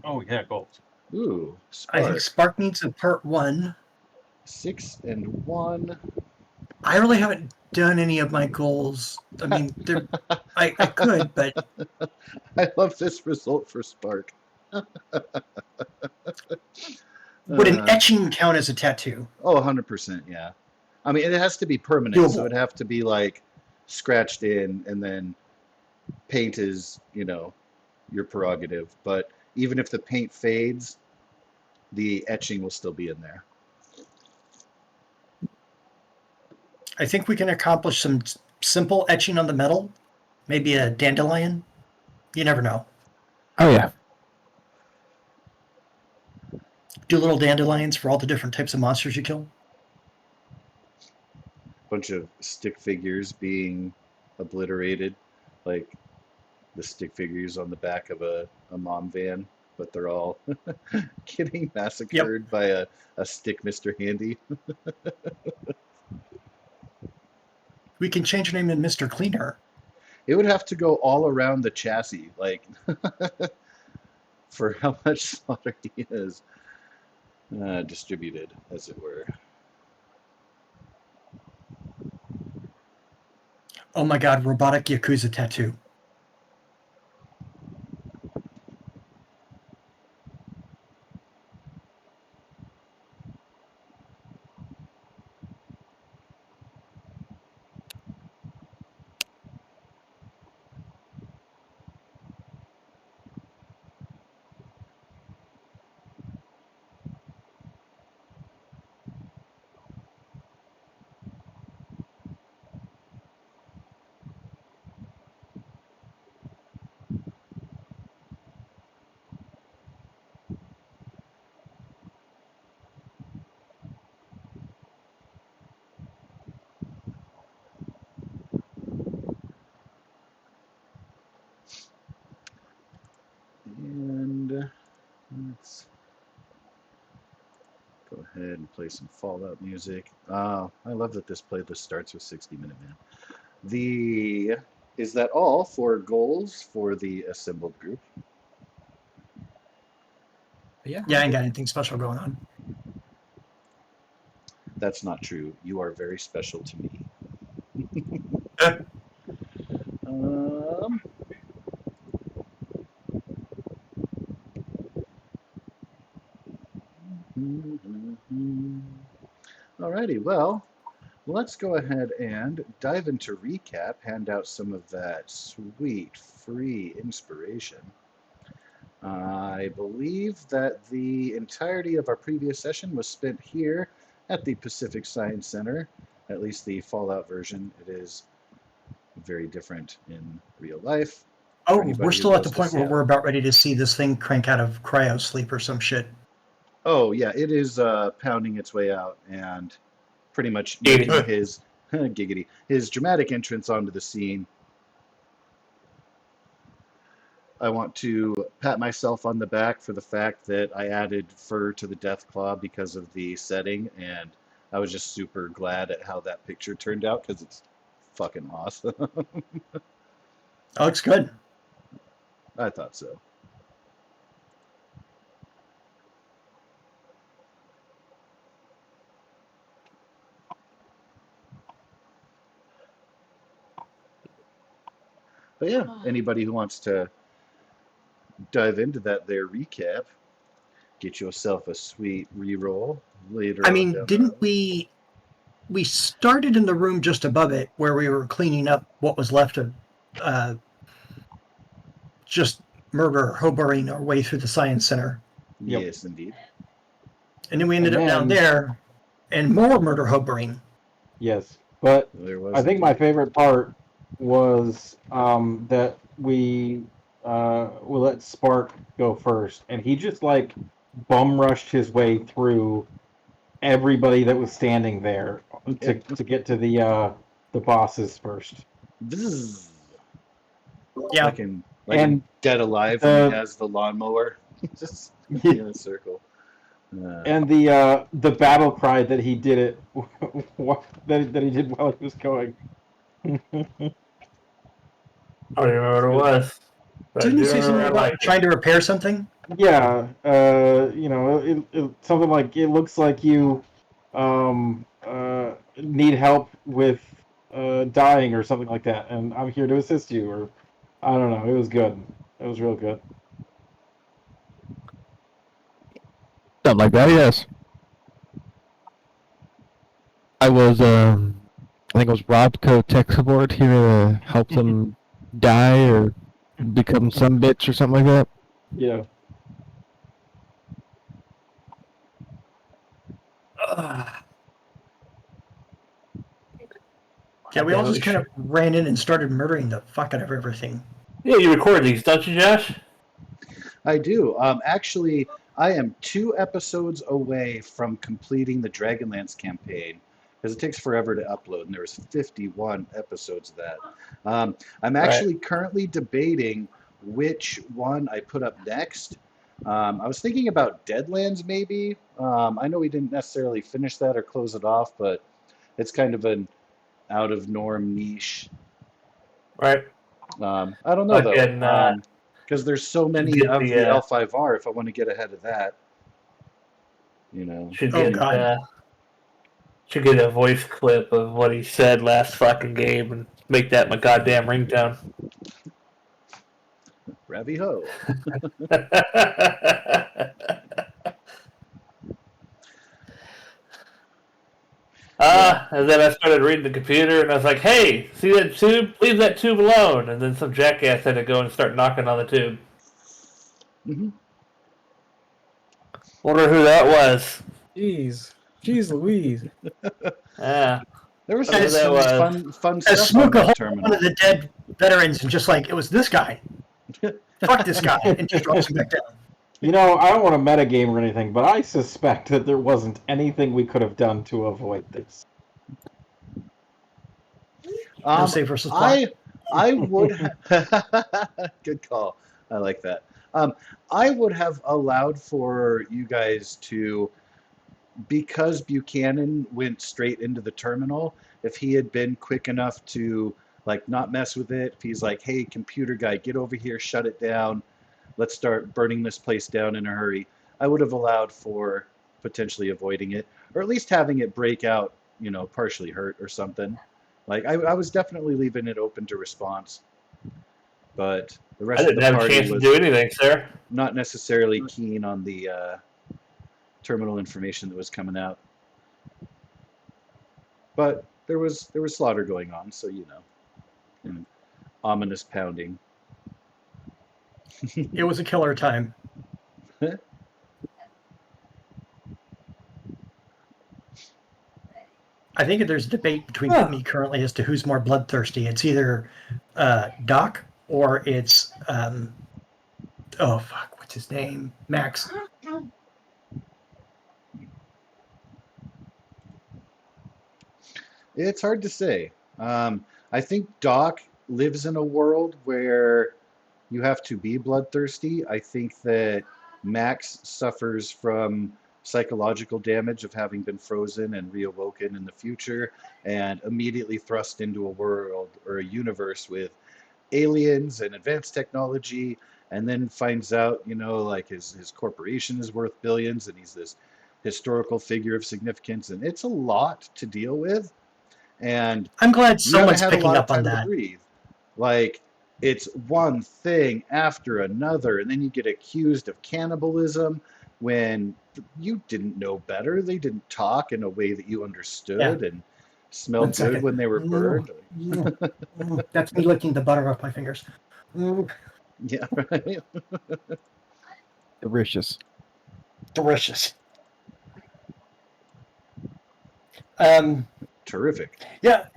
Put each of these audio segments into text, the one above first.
Oh, yeah, gold. Ooh, I think Spark. Spark needs a part 1. 6 and 1. I really haven't done any of my goals. I mean, I could, but I love this result for Spark. would an etching count as a tattoo? Oh, 100%, yeah. I mean, it has to be permanent, so Doable. it'd have to be like scratched in, and then paint is, your prerogative. But even if the paint fades, the etching will still be in there. I think we can accomplish some simple etching on the metal. Maybe a dandelion. You never know. Oh yeah. Do little dandelions for all the different types of monsters you kill. Bunch of stick figures being obliterated, like the stick figures on the back of a mom van, but they're all getting massacred by a stick Mr. Handy. We can change your name to Mr. Cleaner. It would have to go all around the chassis, like for how much slaughter he is distributed, as it were. Oh my god, robotic Yakuza tattoo. And let's go ahead and play some Fallout music. I love that this playlist starts with 60-Minute Man. Is that all for goals for the assembled group? Yeah, I ain't got anything special going on. That's not true. You are very special to me. um, Alrighty, well, let's go ahead and dive into recap, hand out some of that sweet free inspiration. I believe that the entirety of our previous session was spent here at the Pacific Science Center, at least the Fallout version. It is very different in real life. Oh, we're still at the point where we're about ready to see this thing crank out of cryo sleep or some shit. Oh, yeah, it is pounding its way out and pretty much making his giggity, his dramatic entrance onto the scene. I want to pat myself on the back for the fact that I added fur to the Deathclaw because of the setting, and I was just super glad at how that picture turned out because it's fucking awesome. That looks good. I thought so. But yeah, anybody who wants to dive into that there recap, get yourself a sweet reroll later. I mean, didn't we started in the room just above it where we were cleaning up what was left of just murder hoboing our way through the science center. Yep. Yes, indeed. And then we ended up down there and more murder hoboing. Yes, but I think my favorite part was that we let Spark go first, and he just like bum rushed his way through everybody that was standing there to get to the bosses first. Yeah, like in Dead Alive when he has the lawnmower, just in a circle. And the battle cry that he did it that he did while he was going. I don't remember what it was. Didn't you say something about trying to repair something? Yeah, something like it looks like you need help with dying or something like that, and I'm here to assist you. Or I don't know. It was good. It was real good. Something like that, yes. I was, I think it was Robco tech support here to help them die or become some bitch or something like that. Yeah. Yeah, we all just kind of ran in and started murdering the fuck out of everything. Yeah, you record these, don't you, Josh? I do. Actually, I am 2 episodes away from completing the Dragonlance campaign because it takes forever to upload, and there was 51 episodes of that. I'm actually currently debating which one I put up next. I was thinking about Deadlands, maybe. I know we didn't necessarily finish that or close it off, but it's kind of an out of norm niche. Right. I don't know Again, though, because there's so many get of the, the L5R. If I want to get ahead of that, you know. Should Oh, get God. should get a voice clip of what he said last fucking game and make that my goddamn ringtone. Ravi ho. And then I started reading the computer, and I was like, "Hey, see that tube? Leave that tube alone." And then some jackass had to go and start knocking on the tube. Mm-hmm. Wonder who that was. Jeez Louise. Yeah, There was wonder who that was. fun As stuff on Smook a that hold terminal. one of the dead veterans and just like, it was this guy. Fuck this guy. And just drops him back down. You know, I don't want to metagame or anything, but I suspect that there wasn't anything we could have done to avoid this. Save versus plot. I would good call. I like that. I would have allowed for you guys to, because Buchanan went straight into the terminal, if he had been quick enough to like not mess with it, if he's like, hey, computer guy, get over here, shut it down, let's start burning this place down in a hurry, I would have allowed for potentially avoiding it, or at least having it break out, you know, partially hurt or something. Like I was definitely leaving it open to response, but the rest I of didn't the have a party chance to was do anything, sir. not necessarily keen on the terminal information that was coming out. But there was slaughter going on, so you know, and ominous pounding. It was a killer time. I think there's a debate between me currently as to who's more bloodthirsty. It's either Doc or it's oh fuck, what's his name? Max. It's hard to say. I think Doc lives in a world where you have to be bloodthirsty. I think that Max suffers from psychological damage of having been frozen and reawoken in the future and immediately thrust into a world or a universe with aliens and advanced technology, and then finds out, you know, like his corporation is worth billions and he's this historical figure of significance, and it's a lot to deal with. And I'm glad you haven't someone's had a picking lot of up on time to that. breathe. Like, it's one thing after another, and then you get accused of cannibalism when you didn't know better. They didn't talk in a way that you understood and smelled good when they were burned. That's me licking the butter off my fingers. Yeah, right. Delicious. Delicious. Terrific. Yeah.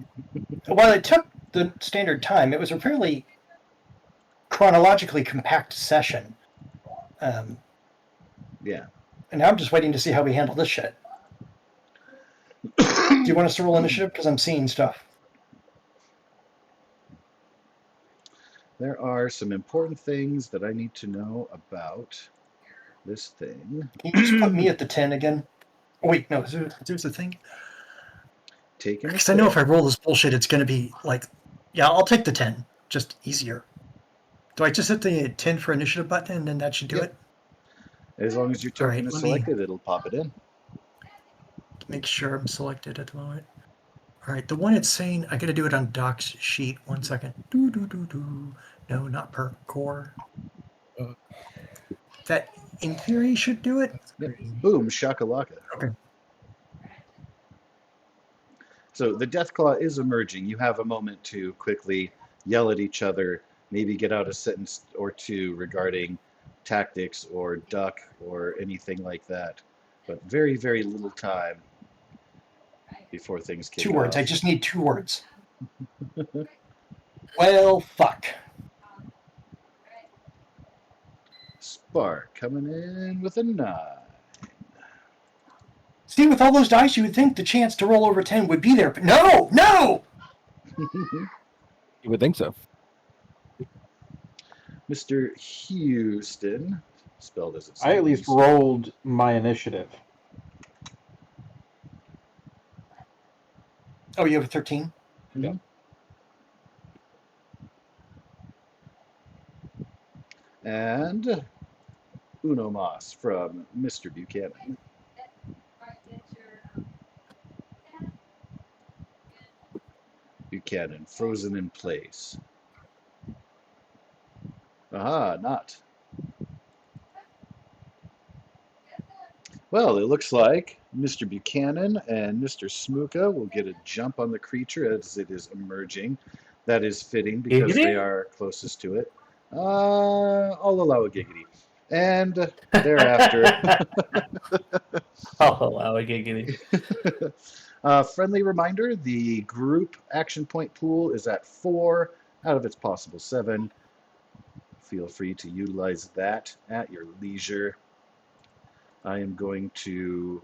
While it took the standard time, it was a fairly chronologically compact session. Yeah. And now I'm just waiting to see how we handle this shit. Do you want us to roll initiative? Because I'm seeing stuff. There are some important things that I need to know about this thing. Can you just put me at the 10 again? Oh, wait, no, there's a thing. Because I know if I roll this bullshit, it's going to be like, yeah, I'll take the 10. Just easier. Do I just hit the 10 for initiative button and then that should do it? As long as your All right, token is let me- selected, it'll pop it in. Make sure I'm selected at the moment. All right, the one it's saying, I got to do it on Doc's sheet. 1 second. No, not per core. That, in theory, should do it. Yep. Boom, shakalaka. Okay. So the Deathclaw is emerging. You have a moment to quickly yell at each other, maybe get out a sentence or two regarding tactics or duck or anything like that. But very, very little time before things kick 2 words. off. I just need 2 words. Well, fuck. Spark coming in with a 9. See, with all those dice, you would think the chance to roll over 10 would be there, but no! No! You would think so. Mr. Houston, spelled as it sounds. I at least rolled my initiative. Oh, you have a 13? Yeah. And Uno Mas from Mr. Buchanan. Buchanan, frozen in place. Aha, not. Well, it looks like Mr. Buchanan and Mr. Smooka will get a jump on the creature as it is emerging. That is fitting because Giggity? they are closest to it. I'll allow a giggity. And thereafter, I'll allow a giggity. friendly reminder, the group action point pool is at 4 out of its possible 7. Feel free to utilize that at your leisure. I am going to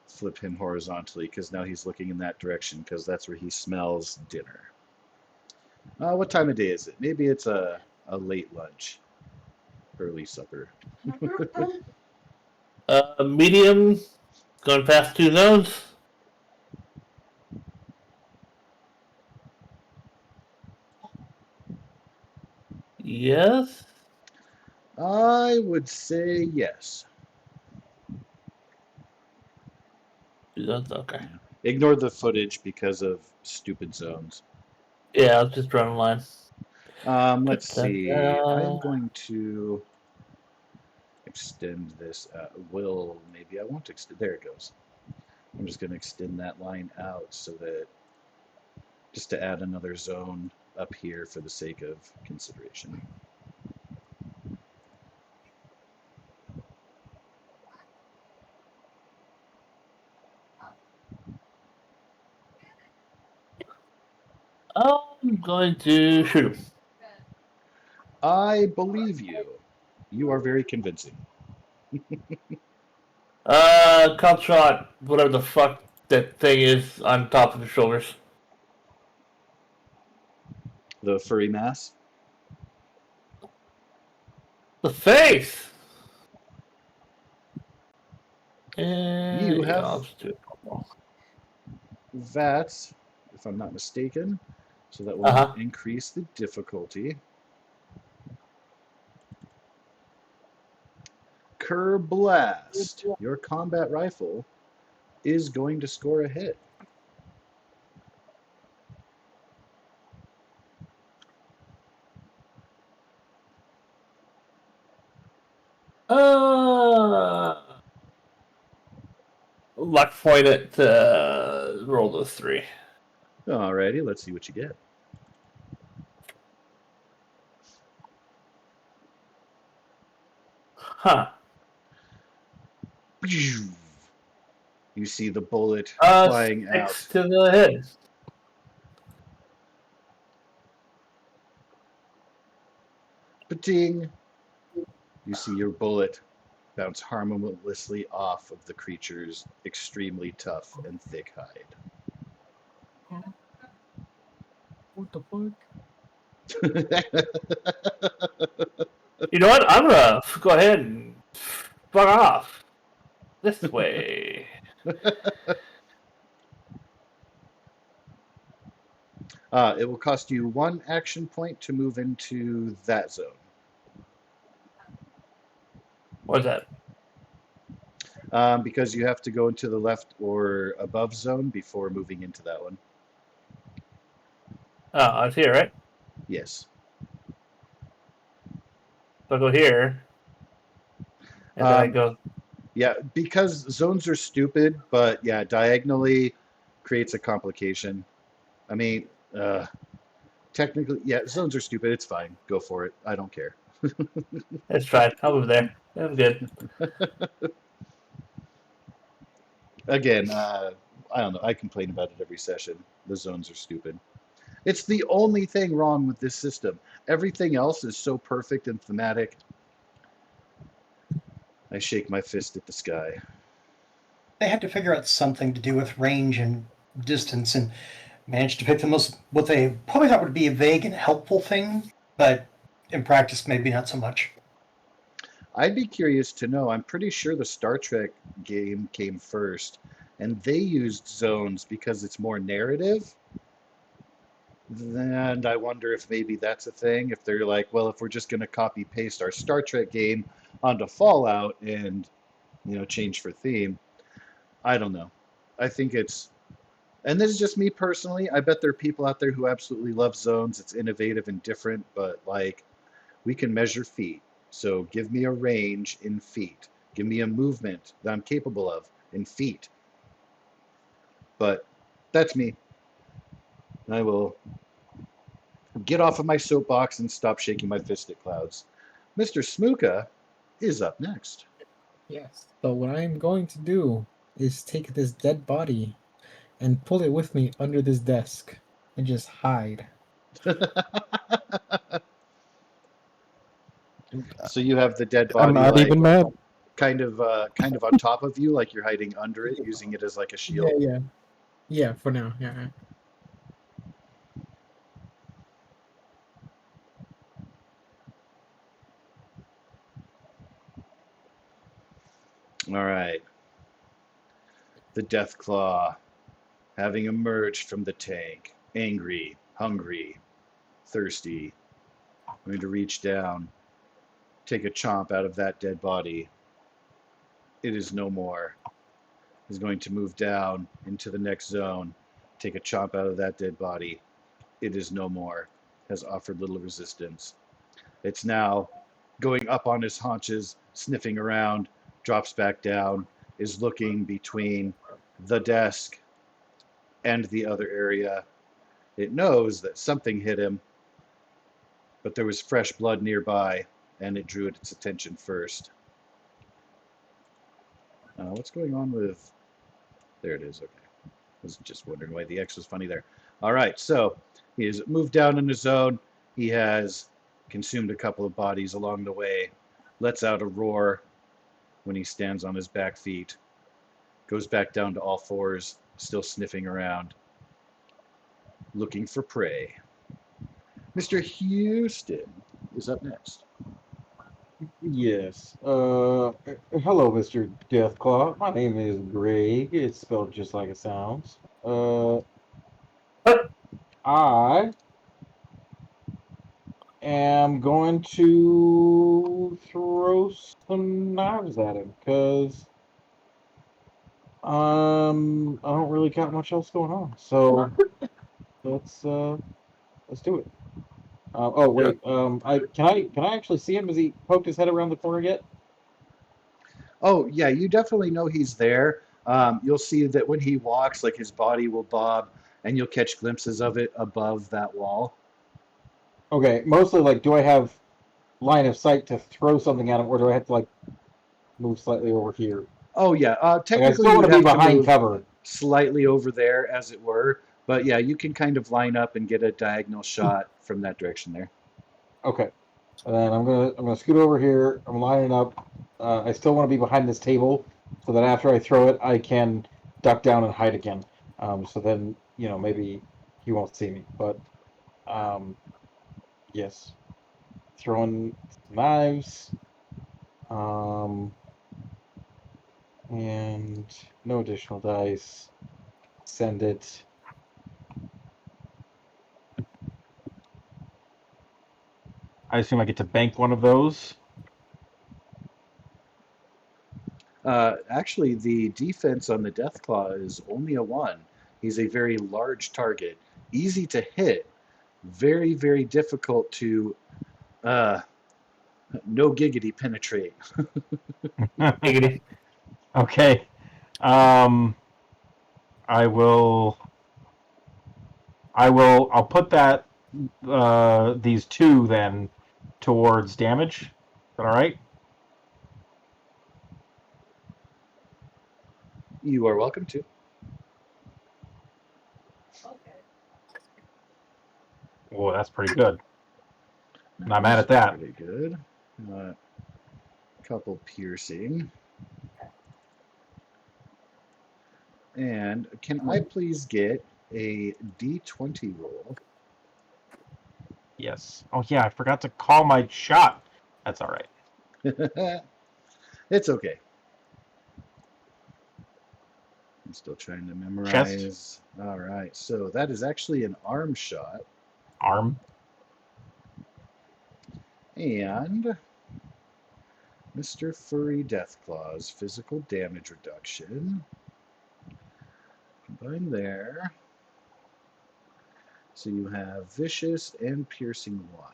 flip him horizontally because now he's looking in that direction because that's where he smells dinner. What time of day is it? Maybe it's a late lunch, early supper. Medium, going past 2 zones. Yes. I would say yes. 2 zones, okay. Ignore the footage because of stupid zones. Yeah, I'll just run a line. Let's see. I'm going to extend this. Maybe I won't extend. There it goes. I'm just going to extend that line out so that just to add another zone up here for the sake of consideration. I'm going to shoot him. I believe you. You are very convincing. Cop shot, whatever the fuck that thing is on top of his shoulders. The furry mass. The face! And You have- I'll just do it. That, if I'm not mistaken, so that will increase the difficulty. Kerblast. Your combat rifle is going to score a hit. Luck point it to roll those 3. Alrighty, let's see what you get. Huh. You see the bullet flying out. 6 to the head. Ba-ding. You see your bullet bounce harmlessly off of the creature's extremely tough and thick hide. What the fuck? You know what? I'm gonna go ahead and fuck off. This way. It will cost you 1 action point to move into that zone. What's that? Because you have to go into the left or above zone before moving into that one. Oh, it's here, right? Yes. So I go here, and then I Um, go. yeah, because zones are stupid, but yeah, diagonally creates a complication. I mean, technically, yeah, zones are stupid. It's fine. Go for it. I don't care. It's fine. I'll move there. I'm good. Again, I don't know. I complain about it every session. The zones are stupid. It's the only thing wrong with this system. Everything else is so perfect and thematic. I shake my fist at the sky. They had to figure out something to do with range and distance and managed to pick the most, what they probably thought would be a vague and helpful thing, but in practice, maybe not so much. I'd be curious to know. I'm pretty sure the Star Trek game came first, and they used zones because it's more narrative. And I wonder if maybe that's a thing. If they're like, well, if we're just going to copy paste our Star Trek game onto Fallout and change for theme, I don't know. I think it's, and this is just me personally. I bet there are people out there who absolutely love zones. It's innovative and different, but like we can measure feet. So give me a range in feet. Give me a movement that I'm capable of in feet. But that's me. I will get off of my soapbox and stop shaking my fist at clouds. Mr. Smooka is up next. Yes. So what I'm going to do is take this dead body and pull it with me under this desk and just hide. So you have the dead I'm body not like even mad. kind of on top of you, like you're hiding under it, using it as like a Yeah, shield. yeah. Yeah, for now. Yeah. All right. The Death Claw, having emerged from the tank, angry, hungry, thirsty, going to reach down, take a chomp out of that dead body. It is no more. Is going to move down into the next zone, take a chomp out of that dead body. It is no more. Has offered little resistance. It's now going up on his haunches, sniffing around, drops back down, is looking between the desk and the other area. It knows that something hit him, but there was fresh blood nearby, and it drew its attention first. What's going on with... There it is, okay. I was just wondering why the X was funny there. All right, so he has moved down in the zone. He has consumed a couple of bodies along the way, lets out a roar when he stands on his back feet, goes back down to all fours, still sniffing around, looking for prey. Mr. Houston is up next. Yes. Hello, Mr. Deathclaw. My name is Greg. It's spelled just like it sounds. I am going to throw some knives at him because I don't really got much else going on. So let's do it. Oh wait, can I actually see him? Has he poked his head around the corner yet? Oh, yeah, you definitely know he's there. You'll see that when he walks, like his body will bob, and you'll catch glimpses of it above that wall. Okay, mostly like, do I have line of sight to throw something at him, or do I have to like move slightly over here? Oh, yeah, Like, I technically still you'd want to be have to behind move cover. slightly over there, as it were. But yeah, you can kind of line up and get a diagonal shot from that direction there. Okay, and then I'm gonna scoot over here. I'm lining up. I still want to be behind this table, so that after I throw it, I can duck down and hide again. So then maybe he won't see me. But yes, throwing knives. And no additional dice. Send it. I assume I get to bank one of those. Actually, the defense on the Deathclaw is only a 1. He's a very large target, easy to hit, very, very difficult to no giggity penetrate. Giggity. Okay. I'll put that these 2 then towards damage. Is that all right? You are welcome to. Oh, that's pretty good. Not mad That's at that. pretty good. Couple piercing. And can I please get a D20 roll? Yes. Oh yeah, I forgot to call my shot. That's all right. It's okay. I'm still trying to memorize. Chest. All right, so that is actually an arm shot. Arm. And Mr. Furry Deathclaw's physical damage reduction. Combine there. So you have vicious and piercing 1.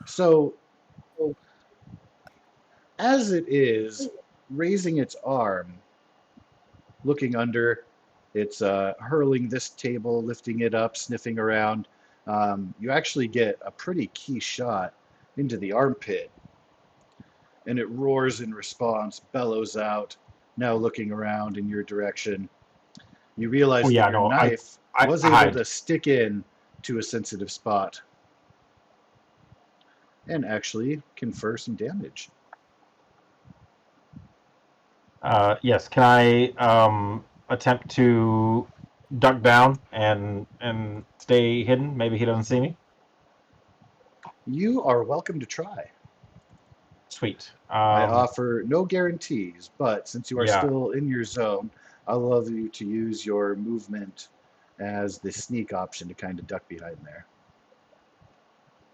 So, as it is raising its arm, looking under, it's hurling this table, lifting it up, sniffing around. You actually get a pretty key shot into the armpit, and it roars in response, bellows out, now looking around in your direction. You realize that your knife was able to stick in to a sensitive spot and actually confer some damage. Yes. Can I attempt to duck down and stay hidden? Maybe he doesn't see me. You are welcome to try. Sweet. I offer no guarantees, but since you are Yeah. still in your zone, I'll allow you to use your movement as the sneak option to kind of duck behind there.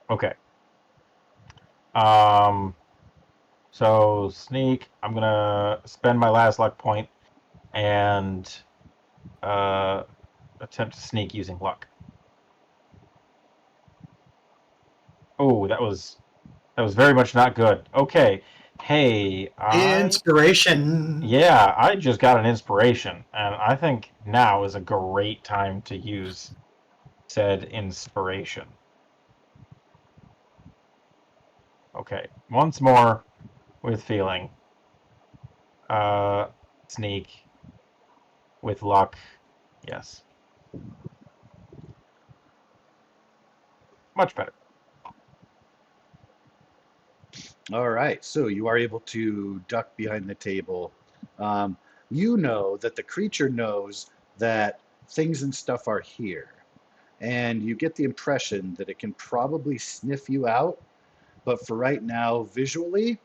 Okay. So sneak. I'm gonna spend my last luck point and attempt to sneak using luck. Oh, that was very much not good. Okay. Hey, Inspiration. Yeah, I just got an inspiration, and I think now is a great time to use said inspiration. Okay, once more with feeling. Sneak with luck. Yes. Much better. All right, so you are able to duck behind the table. You know that the creature knows that things and stuff are here, and you get the impression that it can probably sniff you out, but for right now, visually,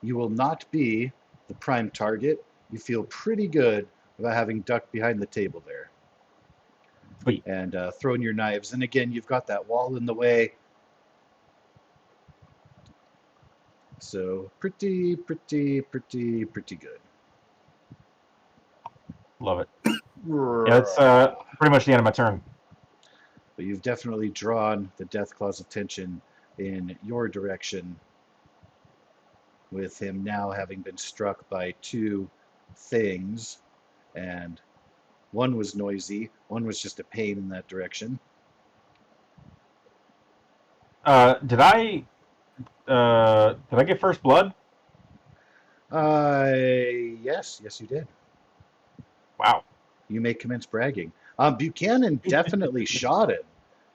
you will not be the prime target. You feel pretty good about having ducked behind the table there. Sweet. And thrown your knives. And again, you've got that wall in the way. So pretty good. Love it. Yeah, that's pretty much the end of my turn. But you've definitely drawn the Deathclaw's attention in your direction, with him now having been struck by 2 things, and one was noisy, one was just a pain in that direction. Did I get first blood? Yes, you did. Wow. You may commence bragging. Buchanan definitely shot him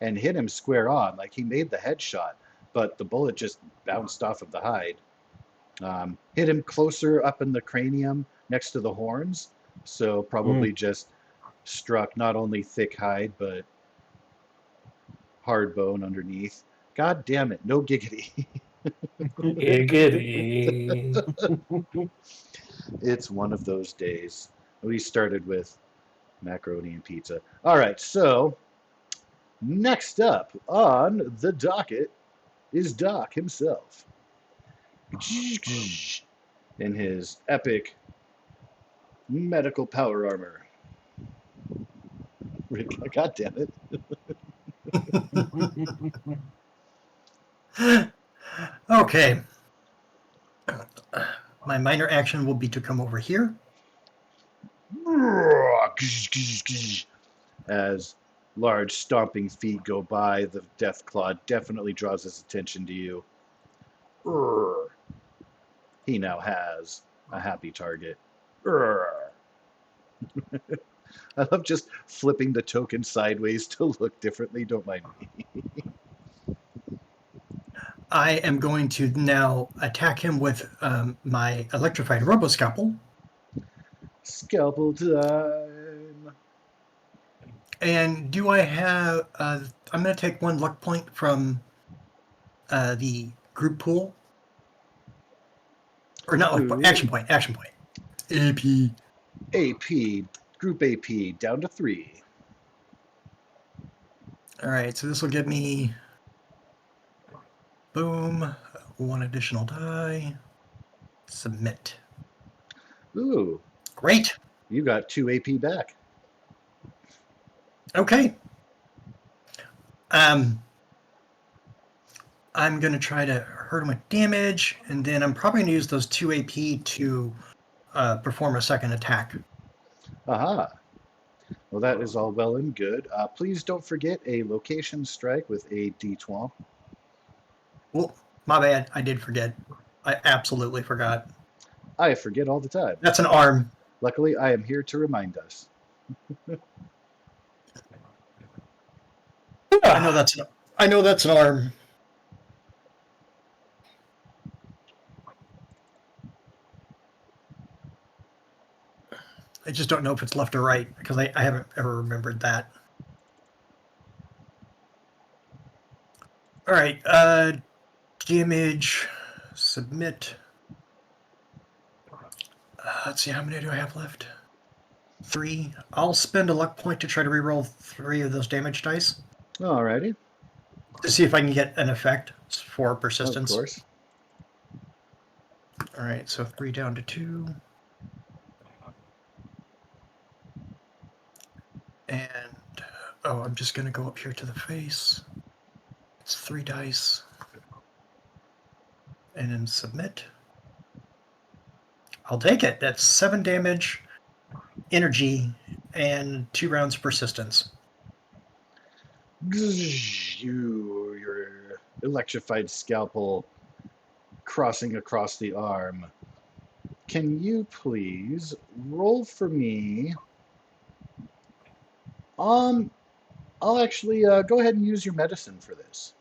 and hit him square on. Like, he made the headshot, but the bullet just bounced off of the hide. Hit him closer up in the cranium next to the horns, so probably just struck not only thick hide, but hard bone underneath. God damn it, no giggity. Giggity. It's one of those days. We started with Macaroni and pizza. All right, so next up on the docket is Doc himself. In his epic medical power armor. God damn it. Okay. My minor action will be to come over here. As large stomping feet go by, the Deathclaw definitely draws his attention to you. He now has a happy target. I love just flipping the token sideways to look differently. Don't mind me. I am going to now attack him with my electrified roboscalpel. Scalpel time. And do I have... I'm going to take 1 luck point from the group pool. Or not luck point, action point. AP. AP, group AP, down to 3. All right, so this will give me... Boom. 1 additional die. Submit. Ooh, Great. you got 2 AP back. Okay. I'm going to try to hurt him with damage, and then I'm probably going to use those 2 AP to perform a second attack. Aha. Well, that is all well and good. Please don't forget a location strike with a D12. Well, my bad. I did forget. I absolutely forgot. I forget all the time. That's an arm. Luckily, I am here to remind us. I know that's an arm. I just don't know if it's left or right because I haven't ever remembered that. All right, damage, submit. Let's see, how many do I have left? 3. I'll spend a luck point to try to reroll 3 of those damage dice Alrighty. to see if I can get an effect for persistence. Of course. All right, so 3 down to 2. And, I'm just going to go up here to the face. It's 3 dice. And then submit. I'll take it. That's 7 damage, energy, and 2 rounds persistence. Your electrified scalpel crossing across the arm. Can you please roll for me? I'll actually go ahead and use your medicine for this.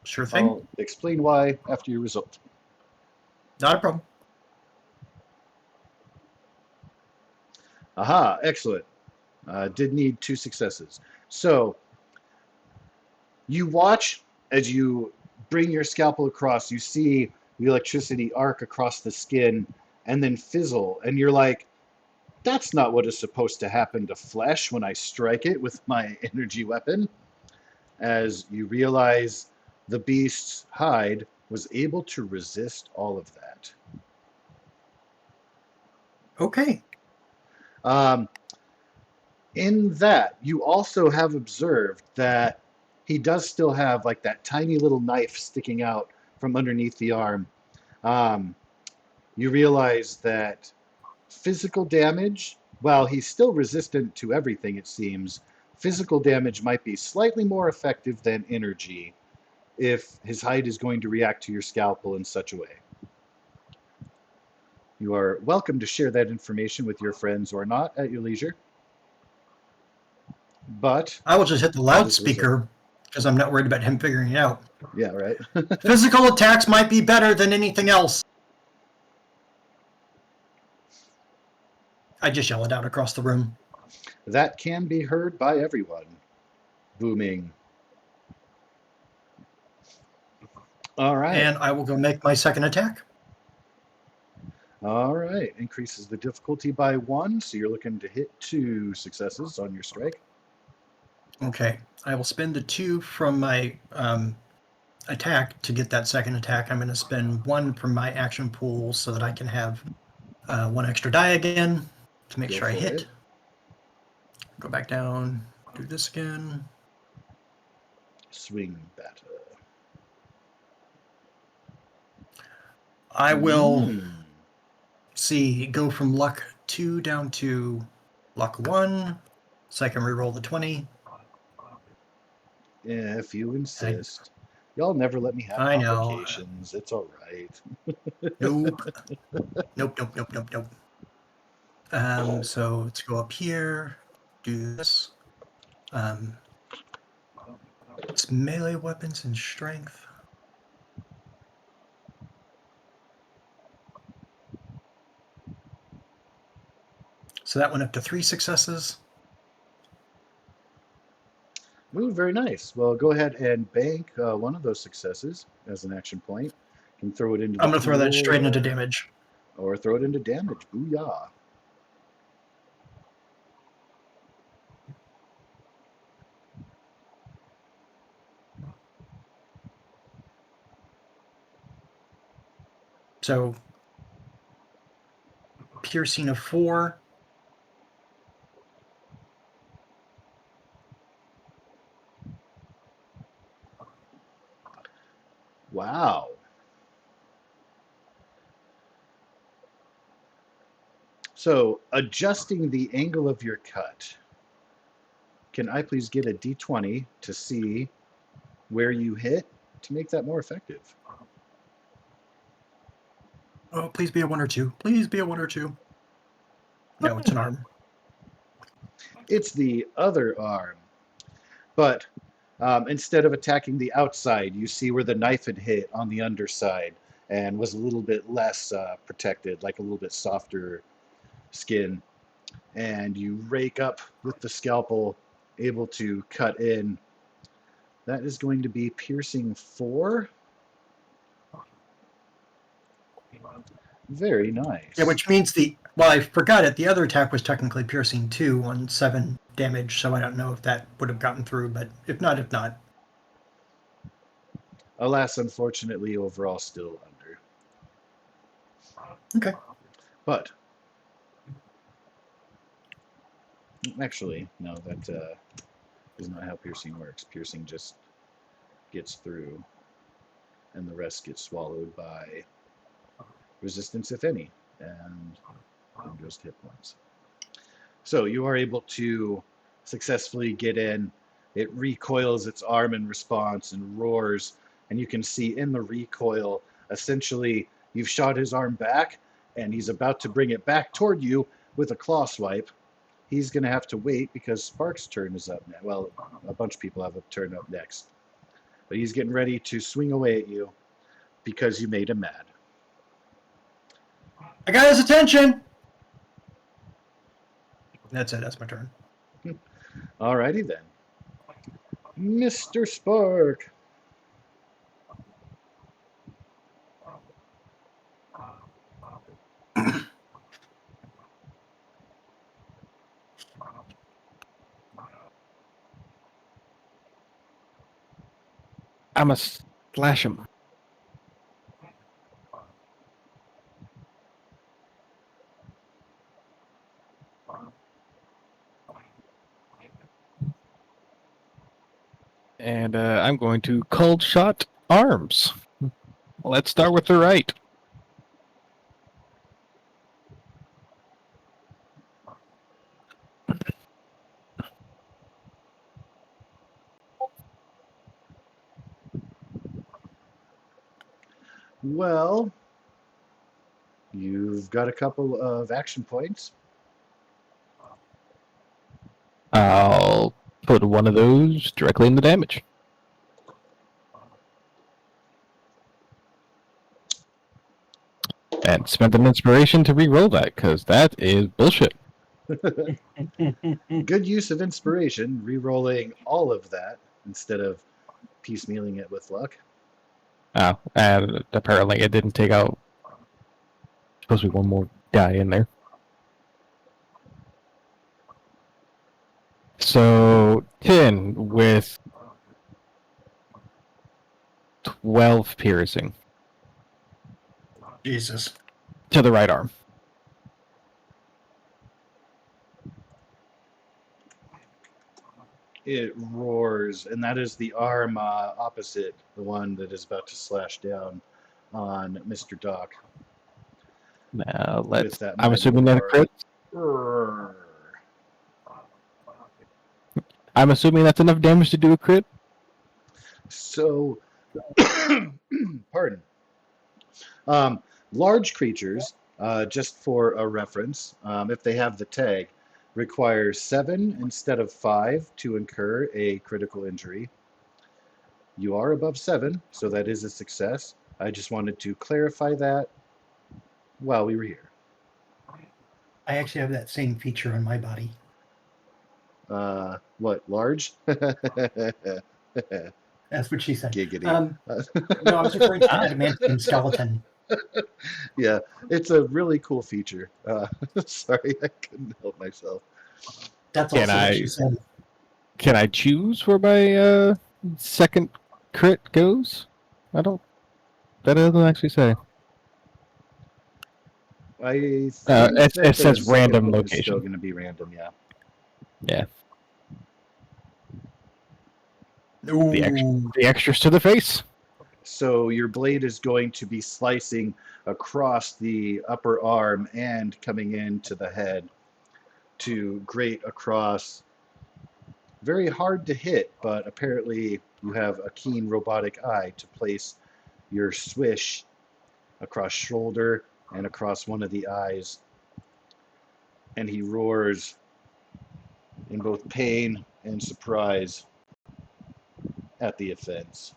Sure thing. I'll explain why after your result. Not a problem. Aha, excellent. Did need 2 successes. So, you watch as you bring your scalpel across, you see the electricity arc across the skin and then fizzle, and you're like, that's not what is supposed to happen to flesh when I strike it with my energy weapon. As you realize the beast's hide was able to resist all of that. Okay. In that, you also have observed that he does still have like that tiny little knife sticking out from underneath the arm. You realize that physical damage, while he's still resistant to everything, it seems, physical damage might be slightly more effective than energy if his hide is going to react to your scalpel in such a way. You are welcome to share that information with your friends or not at your leisure. But I will just hit the loudspeaker because I'm not worried about him figuring it out. yeah, right. Physical attacks might be better than anything else. I just yell it out across the room. That can be heard by everyone. Booming. All right. And I will go make my second attack. All right, increases the difficulty by 1, so you're looking to hit 2 successes on your strike. Okay, I will spend the 2 from my attack to get that second attack. I'm going to spend 1 from my action pool so that I can have 1 extra die again to make Go sure I for hit. it. Go back down, do this again. Swing batter. I will Mm. go from luck 2 down to luck 1, so I can reroll the 20. If you insist. Y'all never let me have I know. complications. It's all right. Nope. Nope. So let's go up here, do this. It's melee weapons and strength. So that went up to 3 successes. Ooh, very nice. Well, go ahead and bank one of those successes as an action point. You can throw it into the I'm going to throw that pool, straight into damage. or throw it into damage. Booyah. So piercing of 4. Wow. So, adjusting the angle of your cut. Can I please get a d20 to see where you hit to make that more effective? Oh, please be a 1 or 2. Please be a 1 or 2. No, it's an arm. It's the other arm. But instead of attacking the outside, you see where the knife had hit on the underside and was a little bit less protected, like a little bit softer skin. And you rake up with the scalpel, able to cut in. That is going to be piercing 4. Very nice. Yeah, which means I forgot it. The other attack was technically piercing 2 on 7 damage, so I don't know if that would have gotten through, but if not. Alas, unfortunately, overall still under. Okay. But actually, no, that is not how piercing works. Piercing just gets through, and the rest gets swallowed by resistance, if any, and then goes to hit points. So you are able to successfully get in. It recoils its arm in response and roars, and you can see in the recoil, essentially, you've shot his arm back, and he's about to bring it back toward you with a claw swipe. He's going to have to wait because Spark's turn is up now. Well, a bunch of people have a turn up next. But he's getting ready to swing away at you because you made him mad. I got his attention! That's it. That's my turn. Alrighty then. Mr. Spark. I'm going to slash him. And I'm going to cold shot arms. Let's start with the right. Well, you've got a couple of action points. I'll put one of those directly in the damage. And spent an inspiration to re-roll that, because that is bullshit. Good use of inspiration, re-rolling all of that instead of piecemealing it with luck. Oh, and apparently it didn't take out supposed to be one more die in there. So 10 with 12 piercing Jesus. to the right arm. It roars, and that is the arm opposite the one that is about to slash down on Mr. Doc. Now With let's. that I'm mighty assuming that a roar. crit. Roar. I'm assuming that's enough damage to do a crit. So, pardon. Large creatures, just for a reference, if they have the tag, require 7 instead of 5 to incur a critical injury. You are above 7, so that is a success. I just wanted to clarify that while we were here. I actually have that same feature on my body. What, large? That's what she said. Giggity. No, I was referring to adamantium skeleton. Yeah, it's a really cool feature. Sorry, I couldn't help myself. That's Can also what I- she said. Can I choose where my second crit goes? I don't. That doesn't actually say. I think It that the says second random one is still location. going to be random, yeah. Yeah. Ooh. The extras to the face. So your blade is going to be slicing across the upper arm and coming into the head to grate across. Very hard to hit, but apparently you have a keen robotic eye to place your swish across shoulder and across one of the eyes. And he roars in both pain and surprise at the offense.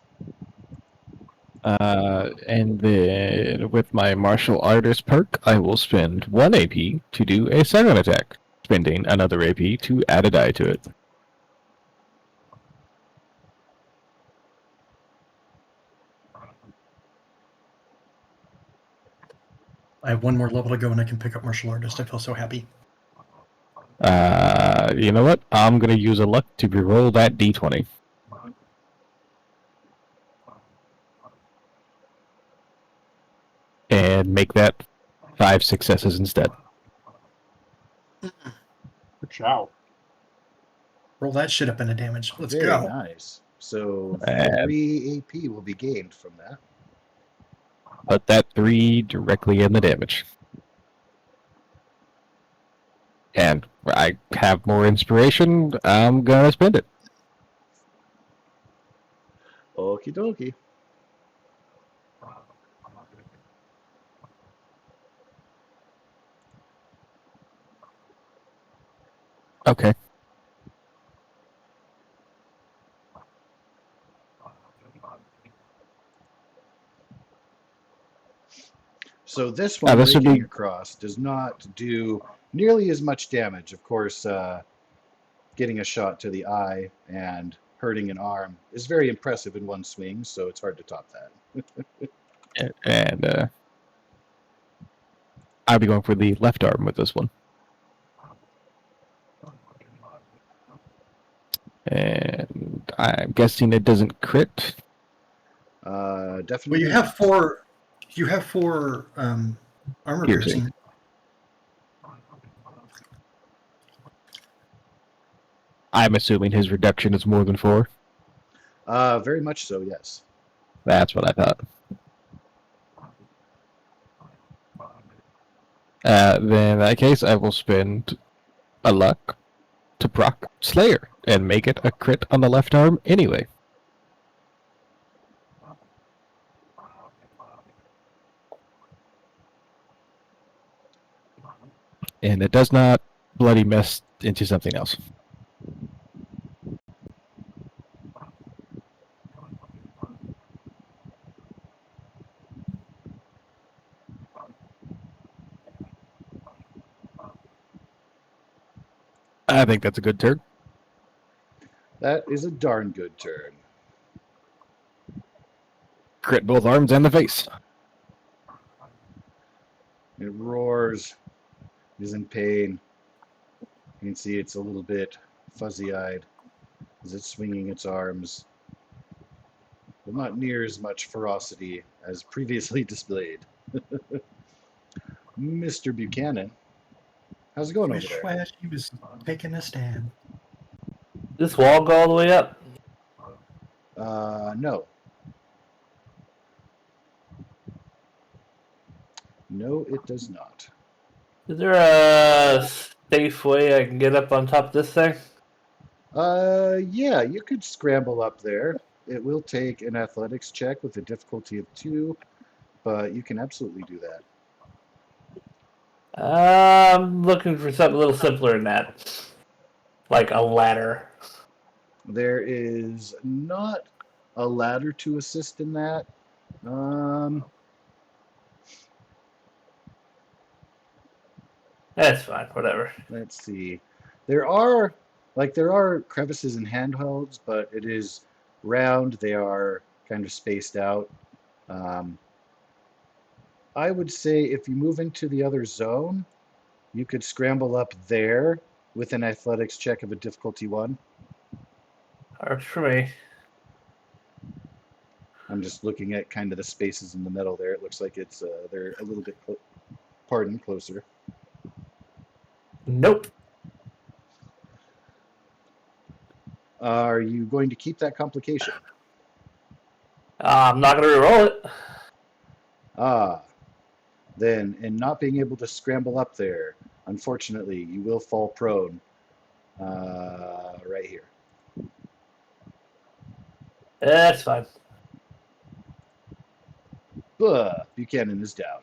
And then with my martial artist perk, I will spend 1 AP to do a second attack, spending another AP to add a die to it. I have one more level to go and I can pick up martial artist. I feel so happy. You know what? I'm gonna use a luck to reroll that d20. And make that 5 successes instead. Ciao. Roll that shit up into damage. Let's Very go. nice. So And 3 AP will be gained from that. put that 3 directly in the damage. And I have more inspiration. I'm gonna spend it. Okie dokie. Okay. So this one, this would breaking be- across, does not do nearly as much damage. Of course, getting a shot to the eye and hurting an arm is very impressive in one swing, so it's hard to top that. And I'll be going for the left arm with this one. And I'm guessing it doesn't crit. Definitely. Well, you have four. You have four armor Piercing. piercing. I'm assuming his reduction is more than 4. Very much so, yes. That's what I thought. Then in that case, I will spend a luck to proc Slayer and make it a crit on the left arm anyway. And it does not bloody mess into something else. I think that's a good turn. That is a darn good turn. Crit both arms and the face. It roars. It is in pain. You can see it's a little bit fuzzy-eyed as it's swinging its arms, but not near as much ferocity as previously displayed. Mr. Buchanan, how's it going over Wish there? he was taking a stand. This wall go all the way up? No. No, it does not. Is there a safe way I can get up on top of this thing? Yeah, you could scramble up there. It will take an athletics check with a difficulty of 2, but you can absolutely do that. I'm looking for something a little simpler than that. Like a ladder. There is not a ladder to assist in that. That's fine, whatever. Let's see. There are crevices and handholds, but it is round. They are kind of spaced out. Um, I would say if you move into the other zone, you could scramble up there with an athletics check of a difficulty 1. Works for me. I'm just looking at kind of the spaces in the middle there. It looks like it's they're a little bit closer. Nope. Are you going to keep that complication? I'm not going to reroll it. Then in not being able to scramble up there, unfortunately, you will fall prone right here. That's fine. Buchanan is down.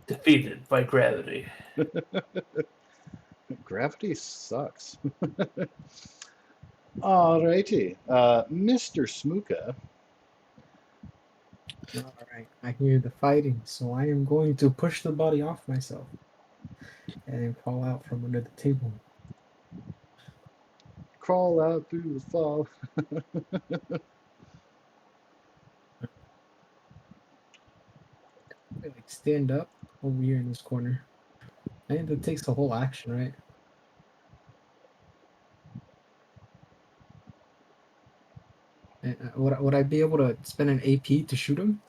Defeated by gravity. Gravity sucks. Alrighty. Mr. Smooka. Alright, I hear the fighting, so I am going to push the body off myself and then crawl out from under the table. Crawl out through the fall. Like stand up over here in this corner. I think that takes the whole action, right? And, would I be able to spend an AP to shoot him?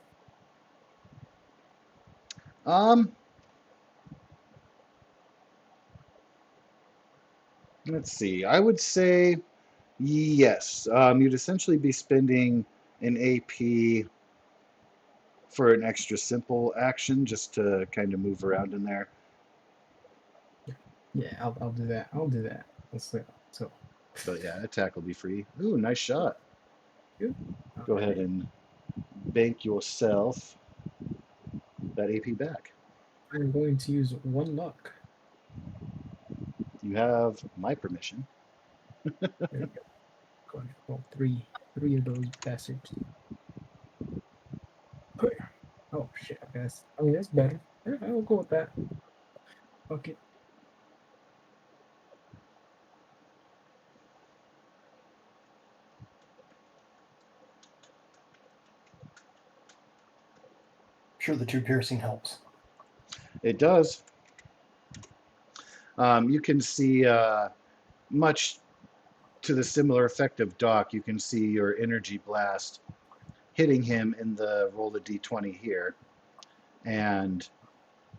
Let's see. I would say yes. You'd essentially be spending an AP for an extra simple action just to kind of move around in there. Yeah, I'll do that. I'll do that. Let's go. So. But yeah, attack will be free. Ooh, nice shot. Good. Go ahead and bank yourself that AP back. I'm going to use 1 luck. You have my permission. There we go. Go ahead, roll 3 of those bastards. Oh shit! I mean that's better. Yeah, I'll go with that. Fuck it. Sure, the 2 piercing helps. It does. You can see much to the similar effect of Doc. You can see your energy blast hitting him in the roll a d20 here. And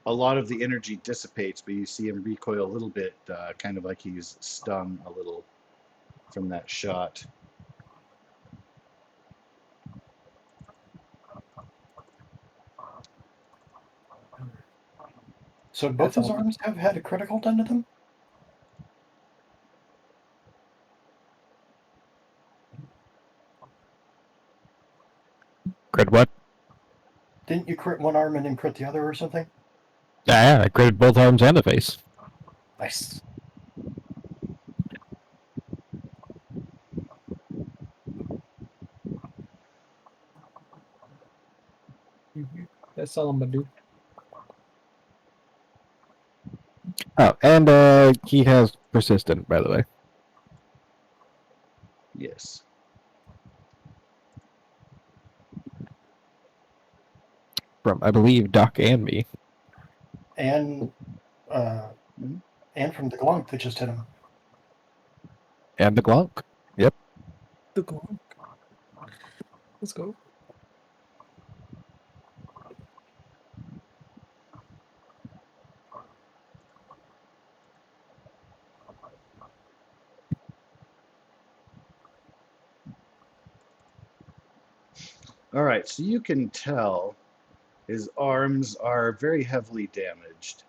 a lot of the energy dissipates, but you see him recoil a little bit, kind of like he's stung a little from that shot. So both his arms have had a critical done to them? Crit what? Didn't you crit one arm and then crit the other or something? Yeah, I critted both arms and the face. Nice. That's all I'm gonna do. Oh, and he has persistent, by the way. Yes. from, I believe, Doc and me. And from the glunk that just hit him. And the Glunk. Yep. The Glunk. Let's go. All right, so you can tell his arms are very heavily damaged.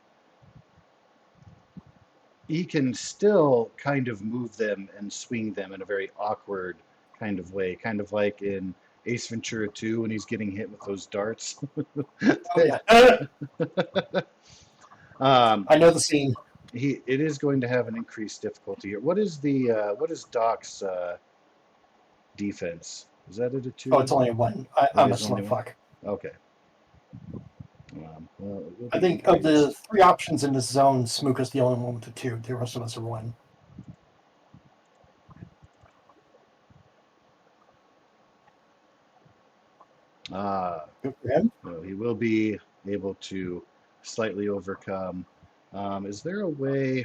He can still kind of move them and swing them in a very awkward kind of way, kind of like in Ace Ventura 2 when he's getting hit with those darts. Oh yeah. I know the scene. It is going to have an increased difficulty here. What is Doc's defense? Is that at a 2? Oh, it's only a 1. I'm a slow fuck. Okay. Well, I think of the 3 options in this zone, Smooka's the only one with a 2. The rest of us are 1. Good for him. Well, he will be able to slightly overcome. Is there a way?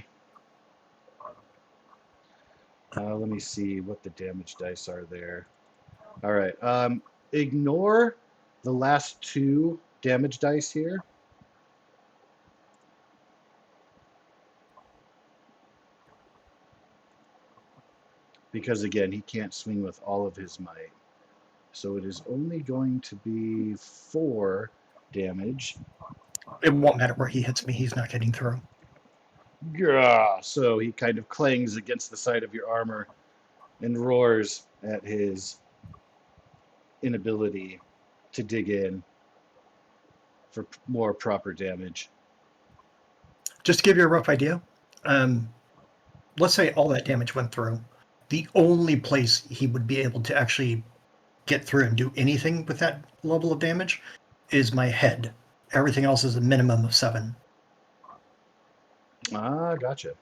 Let me see what the damage dice are there. All right. Ignore the last 2 damage dice here. Because again, he can't swing with all of his might. So it is only going to be 4 damage. It won't matter where he hits me. He's not getting through. Gah! So he kind of clangs against the side of your armor and roars at his inability to dig in for more proper damage. Just to give you a rough idea, let's say all that damage went through. The only place he would be able to actually get through and do anything with that level of damage is my head. Everything else is a minimum of 7. Ah, gotcha.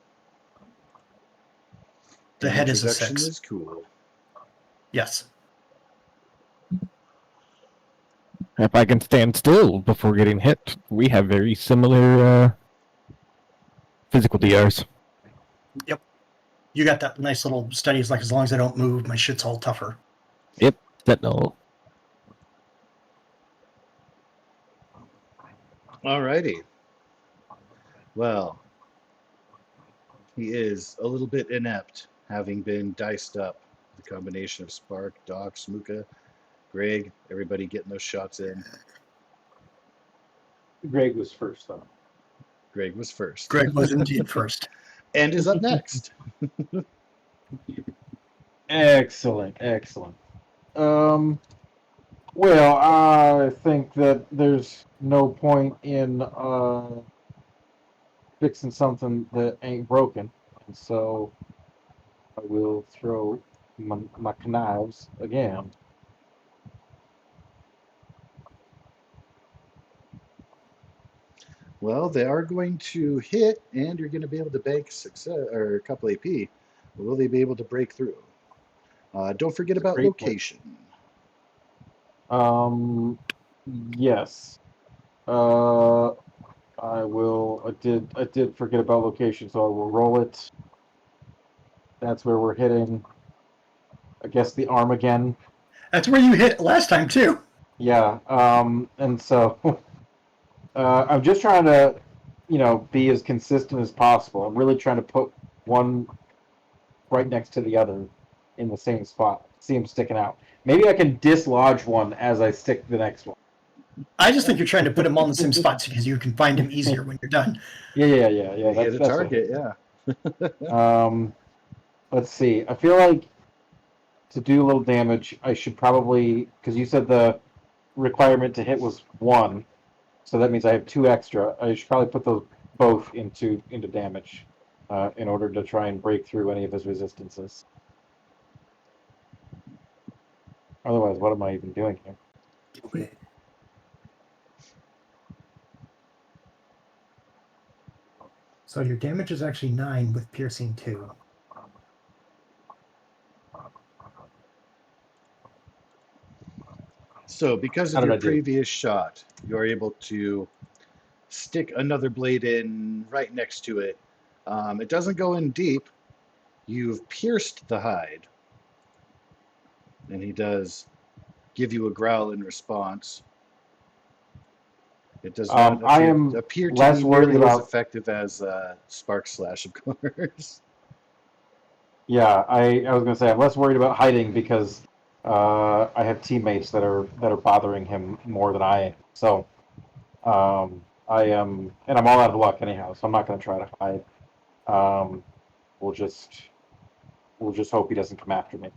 The head is a introduction 6. is cool. Yes. If I can stand still before getting hit, we have very similar physical DRs. Yep. You got that nice little studies, like as long as I don't move, my shit's all tougher. Yep, Sentinel. Alrighty. Well, he is a little bit inept, having been diced up. The combination of Spark, Doc, Smooka, Greg, everybody getting those shots in. Greg was first, though. Greg was first. Greg was indeed first. And is up next. Excellent, excellent. Well, I think that there's no point in fixing something that ain't broken, and so I will throw my knives again. Well, they are going to hit, and you're going to be able to bank success or a couple AP. But will they be able to break through? Don't forget about location. Yes. I will. I did forget about location, so I will roll it. That's where we're hitting. I guess the arm again. That's where you hit last time too. Yeah. And so I'm just trying to, be as consistent as possible. I'm really trying to put one right next to the other in the same spot. See them sticking out. Maybe I can dislodge one as I stick the next one. I just think you're trying to put them all in the same spots because you can find them easier when you're done. Yeah. Hit a target, yeah. Let's see. I feel like to do a little damage, I should probably, because you said the requirement to hit was 1, so that means I have 2 extra. I should probably put those both into damage in order to try and break through any of his resistances. Otherwise, what am I even doing here? So your damage is actually 9 with piercing 2. So So because How of did your I do? previous shot, you're able to stick another blade in right next to it. It doesn't go in deep. You've pierced the hide. And he does give you a growl in response. It does not I am appear to less be worried nearly as about. effective as Spark Slash, of course. Yeah, I was gonna say I'm less worried about hiding because I have teammates that are bothering him more than I am. So I am, and I'm all out of luck anyhow. So I'm not gonna try to hide. We'll just hope he doesn't come after me.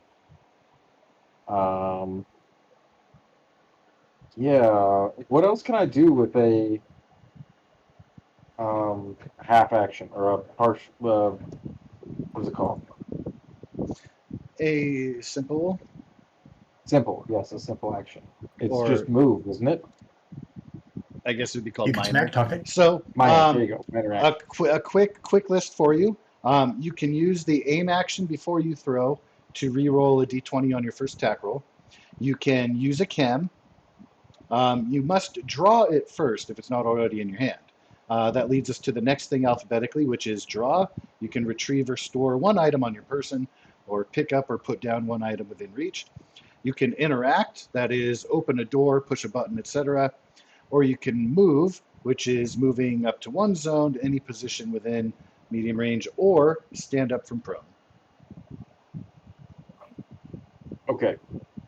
Yeah. What else can I do with a half action or a partial? What is it called? A simple, Simple. Yes, a simple action. It's or just move, isn't it? I guess it would be You called can minor. smack talk it. So, Minor. There you go. Minor a, action. a quick list for you. You can use the aim action before you throw to re-roll a d20 on your first attack roll. You can use a chem. You must draw it first if it's not already in your hand. That leads us to the next thing alphabetically, which is draw. You can retrieve or store one item on your person, or pick up or put down one item within reach. You can interact, that is, open a door, push a button, etc. Or you can move, which is moving up to one zone to any position within medium range, or stand up from prone. Okay.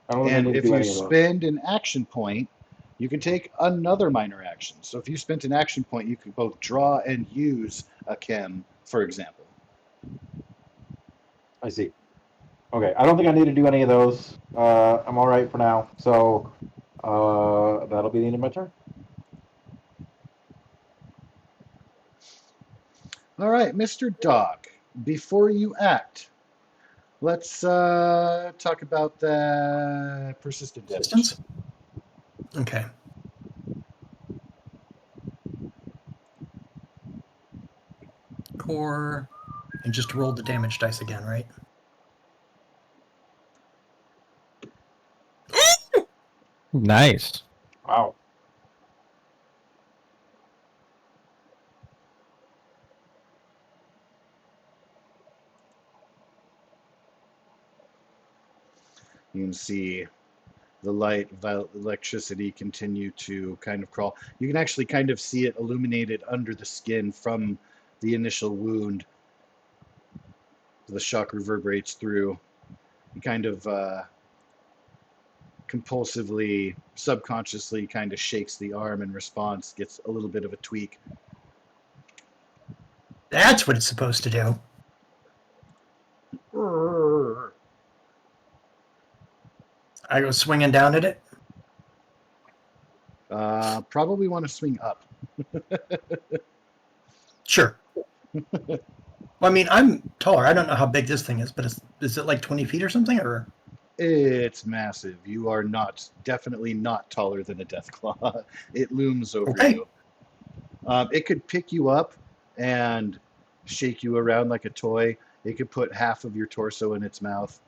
I don't think I And need to if do you any of those. spend an action point, you can take another minor action. So if you spent an action point, you could both draw and use a chem, for example. I see. Okay. I don't think I need to do any of those. I'm all right for now. So that'll be the end of my turn. All right, Mr. Doc, before you act, let's talk about the persistent damage. Resistance? Okay. Core. And just roll the damage dice again, right? Nice. Wow. You can see the light, electricity continue to kind of crawl. You can actually kind of see it illuminated under the skin from the initial wound. The shock reverberates through. You kind of compulsively, subconsciously kind of shakes the arm in response, gets a little bit of a tweak. That's what it's supposed to do. I go swinging down at it. Probably want to swing up. Sure. Well, I mean, I'm taller. I don't know how big this thing is, but is it like 20 feet or something? Or It's massive. You are definitely not taller than a Deathclaw. It looms over Okay. you. It could pick you up and shake you around like a toy. It could put half of your torso in its mouth.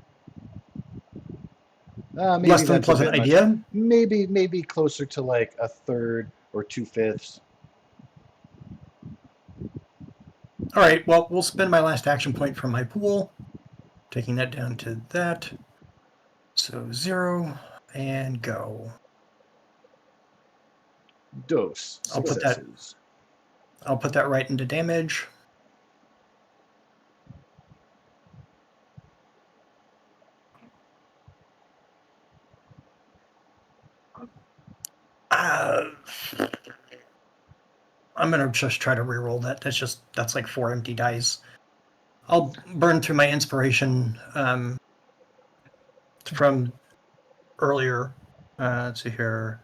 Maybe less than a that's pleasant bit much. idea. Maybe closer to like a third or 2/5. All right. Well, we'll spend my last action point from my pool, taking that down to that. So 0 and go. Dose I'll put that- successes. I'll put that right into damage. I'm gonna just try to reroll that. That's like 4 empty dice. I'll burn through my inspiration from earlier. Let's see here.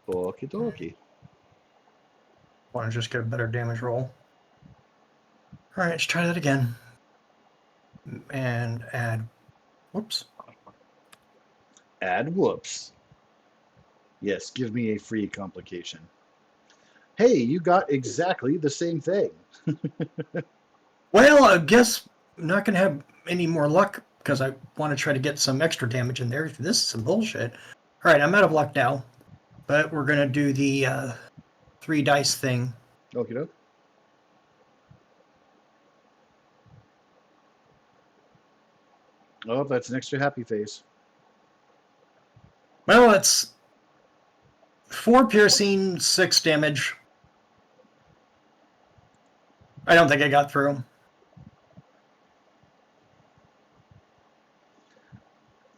Okie dokie. Want to just get a better damage roll. All right, let's try that again. And add. Whoops. Add whoops. Yes, give me a free complication. Hey, you got exactly the same thing. Well, I guess I'm not going to have any more luck because I want to try to get some extra damage in there. This is some bullshit. All right, I'm out of luck now. but we're gonna do the 3 dice thing. Okie doke. Oh, that's an extra happy face. Well, it's 4 piercing, 6 damage. I don't think I got through.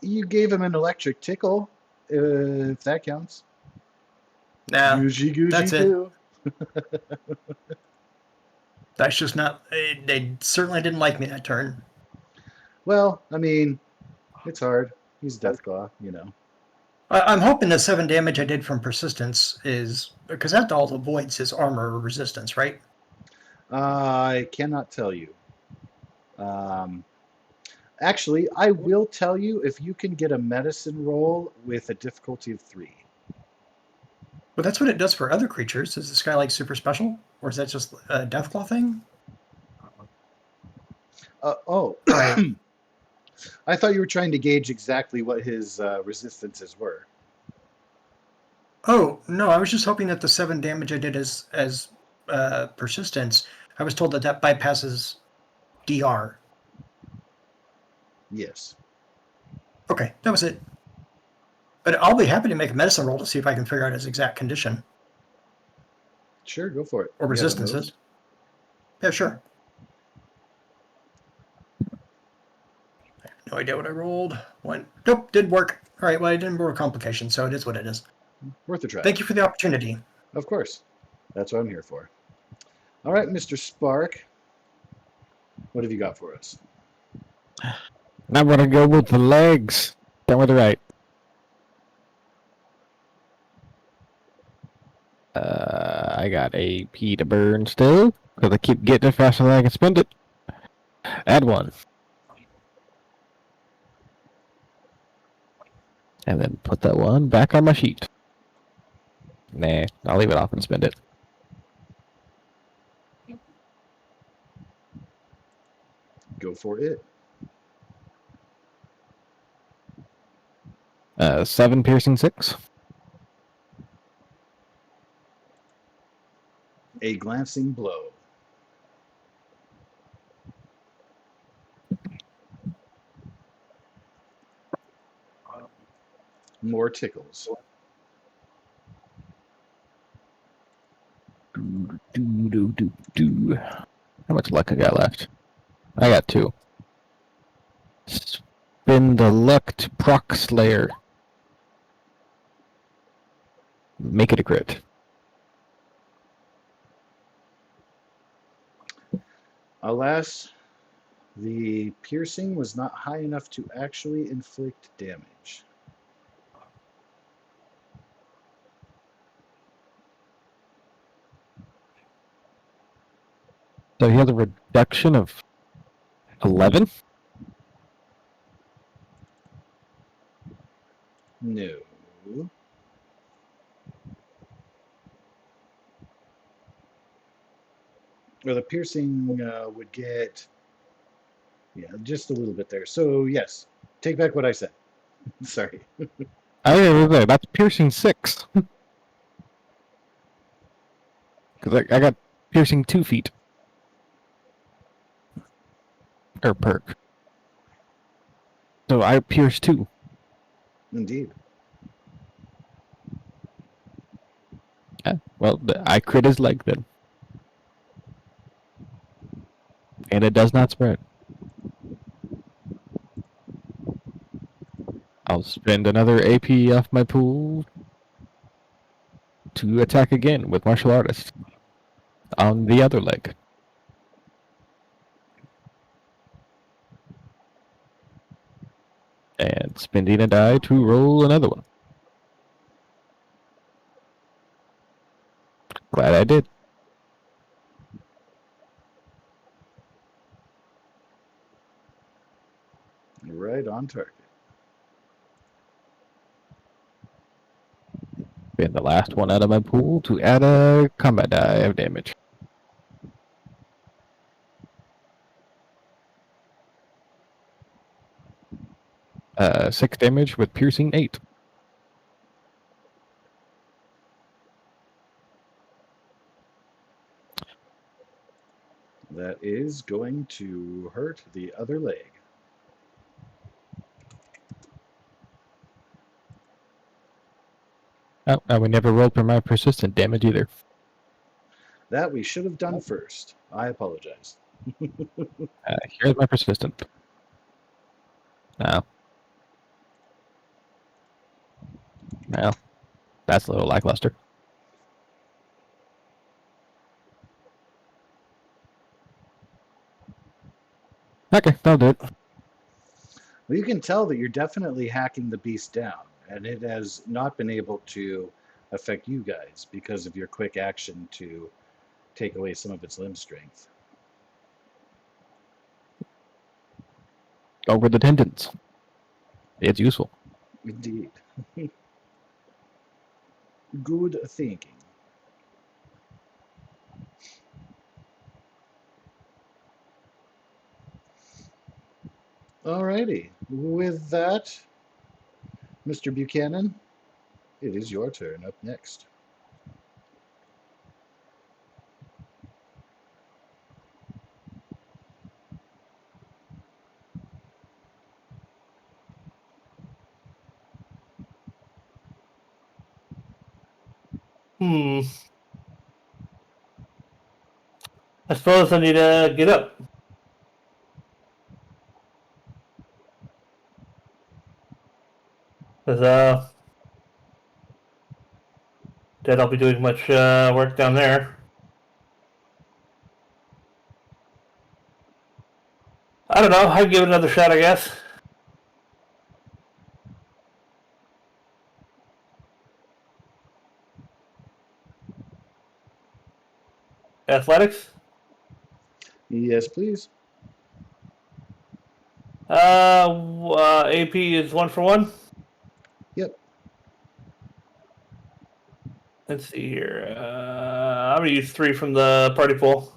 You gave him an electric tickle, if that counts. Nah, Googie that's it. goo. That's just not. They certainly didn't like me that turn. Well, I mean, it's hard. He's Deathclaw, you know. I'm hoping the 7 damage I did from persistence is because that all avoids his armor resistance, right? I cannot tell you. Actually, I will tell you if you can get a medicine roll with a difficulty of 3. But that's what it does for other creatures. Is this guy like super special, or is that just a Deathclaw thing? Oh, Right. I thought you were trying to gauge exactly what his resistances were. Oh no, I was just hoping that the 7 damage I did as persistence. I was told that that bypasses DR. Yes. Okay, that was it. But I'll be happy to make a medicine roll to see if I can figure out his exact condition Sure, go for it. or You have those. resistances. Yeah, sure. I have no idea what I rolled. Nope, didn't work. All right, well, I didn't roll a complication, so it is what it is. Worth a try. Thank you for the opportunity. Of course. That's what I'm here for. All right, Mr. Spark. What have you got for us? I'm gonna go with the legs. Down with the right. I got AP to burn still, because I keep getting it faster than I can spend it. Add 1. And then put that 1 back on my sheet. Nah, I'll leave it off and spend it. Go for it. 7 piercing 6. A glancing blow. More tickles. How much luck I got left? I got 2. Spin the luck to proc slayer. Make it a crit. Alas, the piercing was not high enough to actually inflict damage. So he has a reduction of 11? No. Or the piercing would get, yeah, just a little bit there. So yes, take back what I said. Sorry. That's piercing 6. Because I got piercing 2 feet. Or perk. So I pierce 2. Indeed. Yeah, well, I crit his leg then. And it does not spread. I'll spend another AP off my pool to attack again with Martial Artist on the other leg. And spending a die to roll another one. Glad I did. Right on target. Spend the last one out of my pool to add a combat die of damage. Uh, 6 damage with piercing 8. That is going to hurt the other leg. Oh, and we never rolled for my persistent damage either. That we should have done first. I apologize. Here's my persistent. No. No. That's a little lackluster. Okay, that'll do it. Well, you can tell that you're definitely hacking the beast down, and it has not been able to affect you guys because of your quick action to take away some of its limb strength. Over the tendons. It's useful. Indeed. Good thinking. Alrighty. With that, Mr. Buchanan, it is your turn up next. I suppose I need to get up. Because then I'll be doing much work down there. I don't know. I'd give it another shot, I guess. Athletics? Yes, please. AP is 1 for 1. Yep. Let's see here. I'm gonna use 3 from the party pool.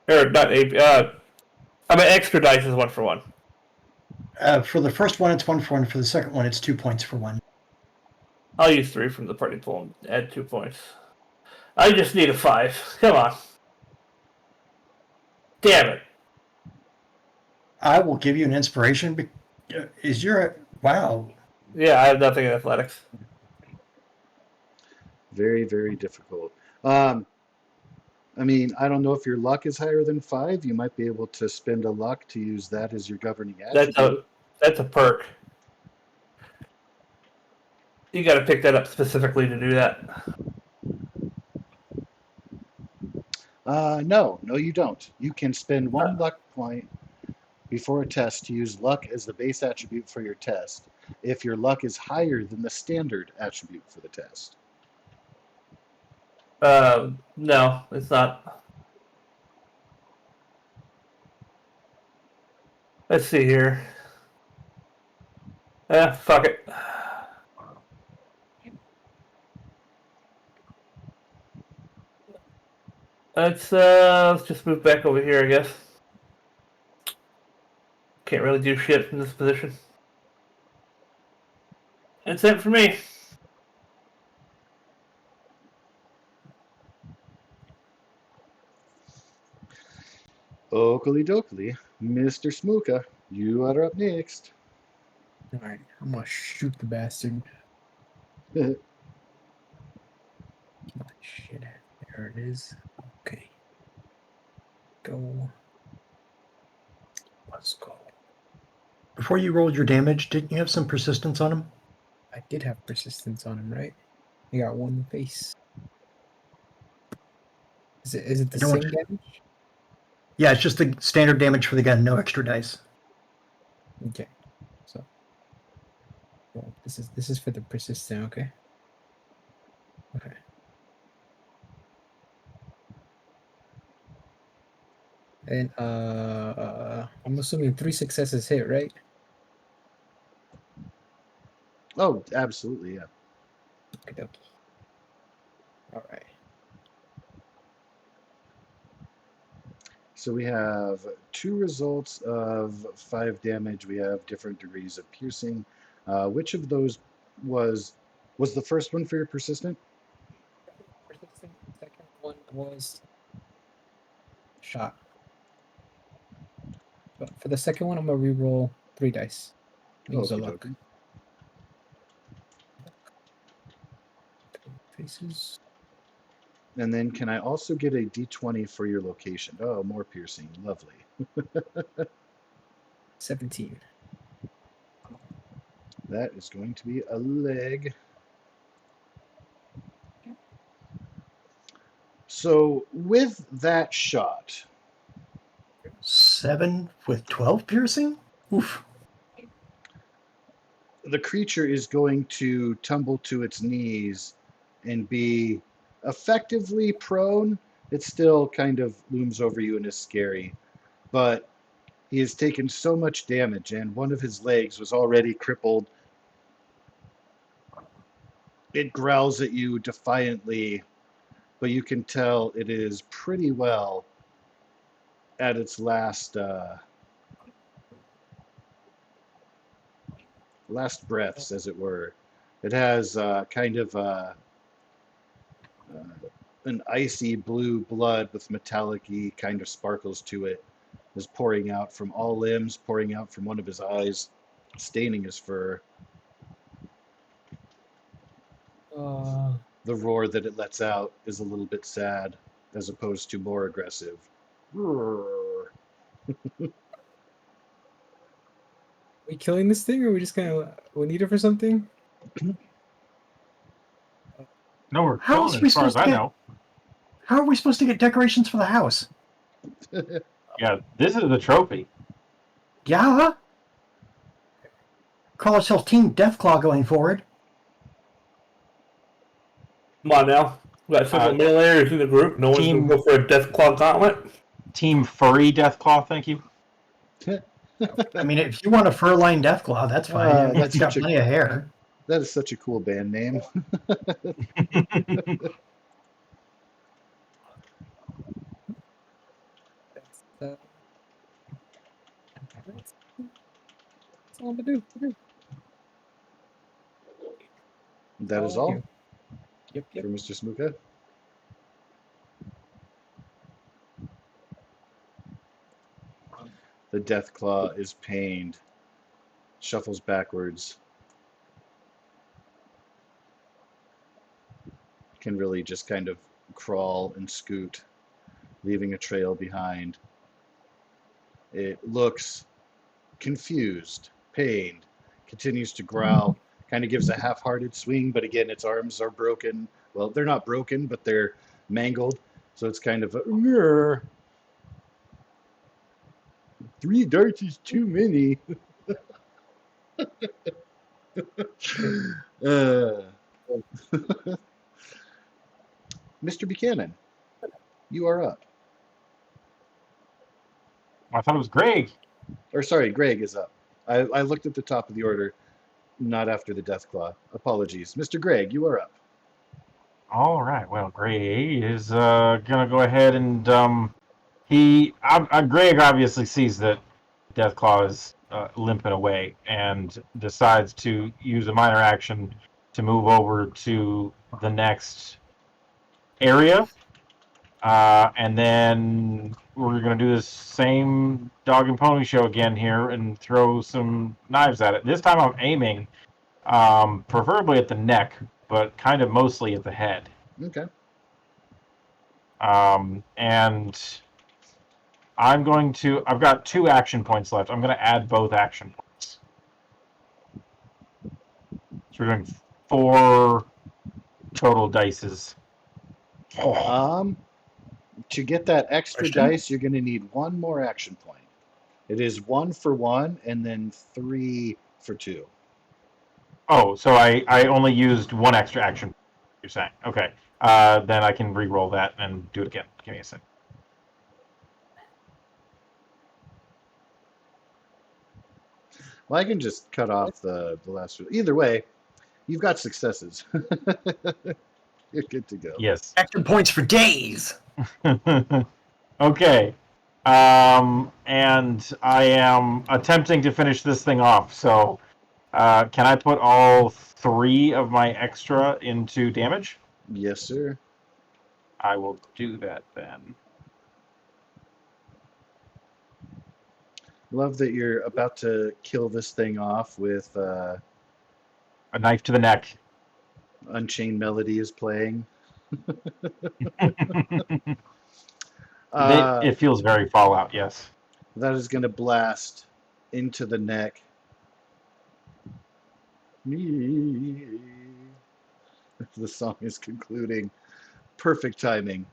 Or not AP. I mean, extra dice is 1 for 1. For the first one, it's 1 for 1. For the second one, it's 2 points for 1. I'll use 3 from the party pool and add 2 points. I just need a 5. Come on. Damn it. I will give you an inspiration. Is your wow? Yeah, I have nothing in athletics. Very, very difficult. I mean, I don't know if your luck is higher than 5. You might be able to spend a luck to use that as your governing attribute. That's a perk. You got to pick that up specifically to do that. No, you don't. You can spend 1 luck point before a test to use luck as the base attribute for your test if your luck is higher than the standard attribute for the test. No, it's not. Let's see here. Fuck it. Let's just move back over here, I guess. Can't really do shit from this position. That's it for me. Oakley dokley. Mr. Smooka, you are up next. Alright, I'm gonna shoot the bastard. Oh, shit. There it is. Okay. Go. Let's go. Before you rolled your damage, didn't you have some persistence on him? I did have persistence on him, right? I got 1 face. Is it the same damage? Yeah, it's just the standard damage for the gun, no extra dice. Okay. So well, this is for the persistent, okay? Okay. And I'm assuming 3 successes hit, right? Oh, absolutely, yeah. Okay. All right. So we have 2 results of 5 damage. We have different degrees of piercing. Which of those was the first one for your persistent? one was shot. But for the second one, I'm gonna re-roll 3 dice. Use a Okie luck. dokie. Faces. And then can I also get a d20 for your location? Oh, more piercing. Lovely. 17. That is going to be a leg. So with that shot, 7 with 12 piercing? Oof. the creature is going to tumble to its knees and be effectively prone. It still kind of looms over you and is scary, but he has taken so much damage, and one of his legs was already crippled. It growls at you defiantly, but you can tell it is pretty well at its last breaths, as it were. It has kind of an icy blue blood with metallic-y kind of sparkles to it, is pouring out from all limbs, pouring out from one of his eyes, staining his fur. The roar that it lets out is a little bit sad, as opposed to more aggressive. Roar. We killing this thing, or we just we need it for something? No, we're How killing else it are we as far as supposed to I get- know. How are we supposed to get decorations for the house? Yeah, this is the trophy. Yeah? Call ourselves Team Deathclaw going forward. Come on now. We got several meleeers in the group. No one's Team- going to go for a Deathclaw gauntlet. Team Furry Deathclaw, thank you. I mean, if you want a fur-lined Deathclaw, that's fine. I mean, that's it's got such a- plenty of hair. That is such a cool band name. That's all I'm gonna do. That is I all do. Yep. for Mr. Smuka. The Deathclaw is pained, shuffles backwards, can really just kind of crawl and scoot, leaving a trail behind. It looks confused, pained, continues to growl, kind of gives a half-hearted swing, but again, its arms are broken. Well, they're not broken, but they're mangled, so it's kind of a, "Grr. 3 darts is too many." Mr. Buchanan, you are up. I thought it was Greg. Or sorry, Greg is up. I looked at the top of the order, not after the Deathclaw. Apologies. Mr. Greg, you are up. All right. Well, Greg is gonna go ahead and Greg obviously sees that Deathclaw is limping away and decides to use a minor action to move over to the next area, and then we're gonna do this same dog and pony show again here and throw some knives at it. This time I'm aiming, preferably at the neck, but kind of mostly at the head. Okay. And I've got 2 action points left. I'm going to add both action points. So we're doing 4 total dices. To get that extra Question? dice, you're going to need 1 more action point. It is 1 for 1 and then 3 for 2. Oh, so I only used 1 extra action, you're saying. Okay. Then I can re-roll that and do it again. Give me a second. Well, I can just cut off the last one. Either way, you've got successes. You're good to go. Yes. Action points for days. Okay. And I am attempting to finish this thing off. So, can I put all 3 of my extra into damage? Yes, sir. I will do that then. Love that you're about to kill this thing off with A knife to the neck. Unchained Melody is playing. It feels very Fallout, yes. That is going to blast into the neck. The song is concluding. Perfect timing.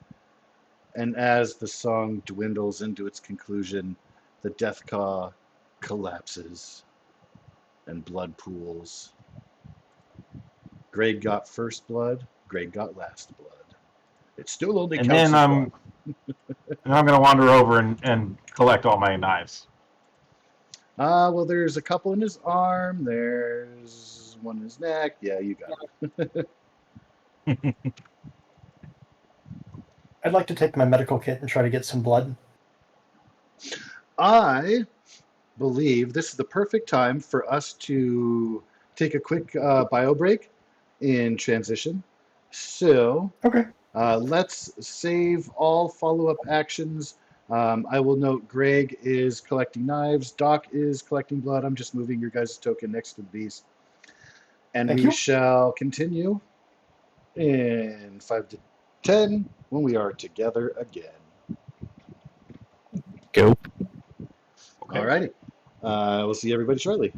And as the song dwindles into its conclusion, the death caw collapses and blood pools. Greg got first blood. Greg got last blood. It still only And counts then as I'm one. going to wander over and collect all my knives. Well, there's a couple in his arm. There's one in his neck. Yeah, you got it. I'd like to take my medical kit and try to get some blood. I believe this is the perfect time for us to take a quick bio break in transition. So Okay. let's save all follow-up actions. I will note Greg is collecting knives. Doc is collecting blood. I'm just moving your guys' token next to the beast. And Thank we you. shall continue in 5 to 10 when we are together again. Go. Okay. Alrighty. We'll see everybody shortly.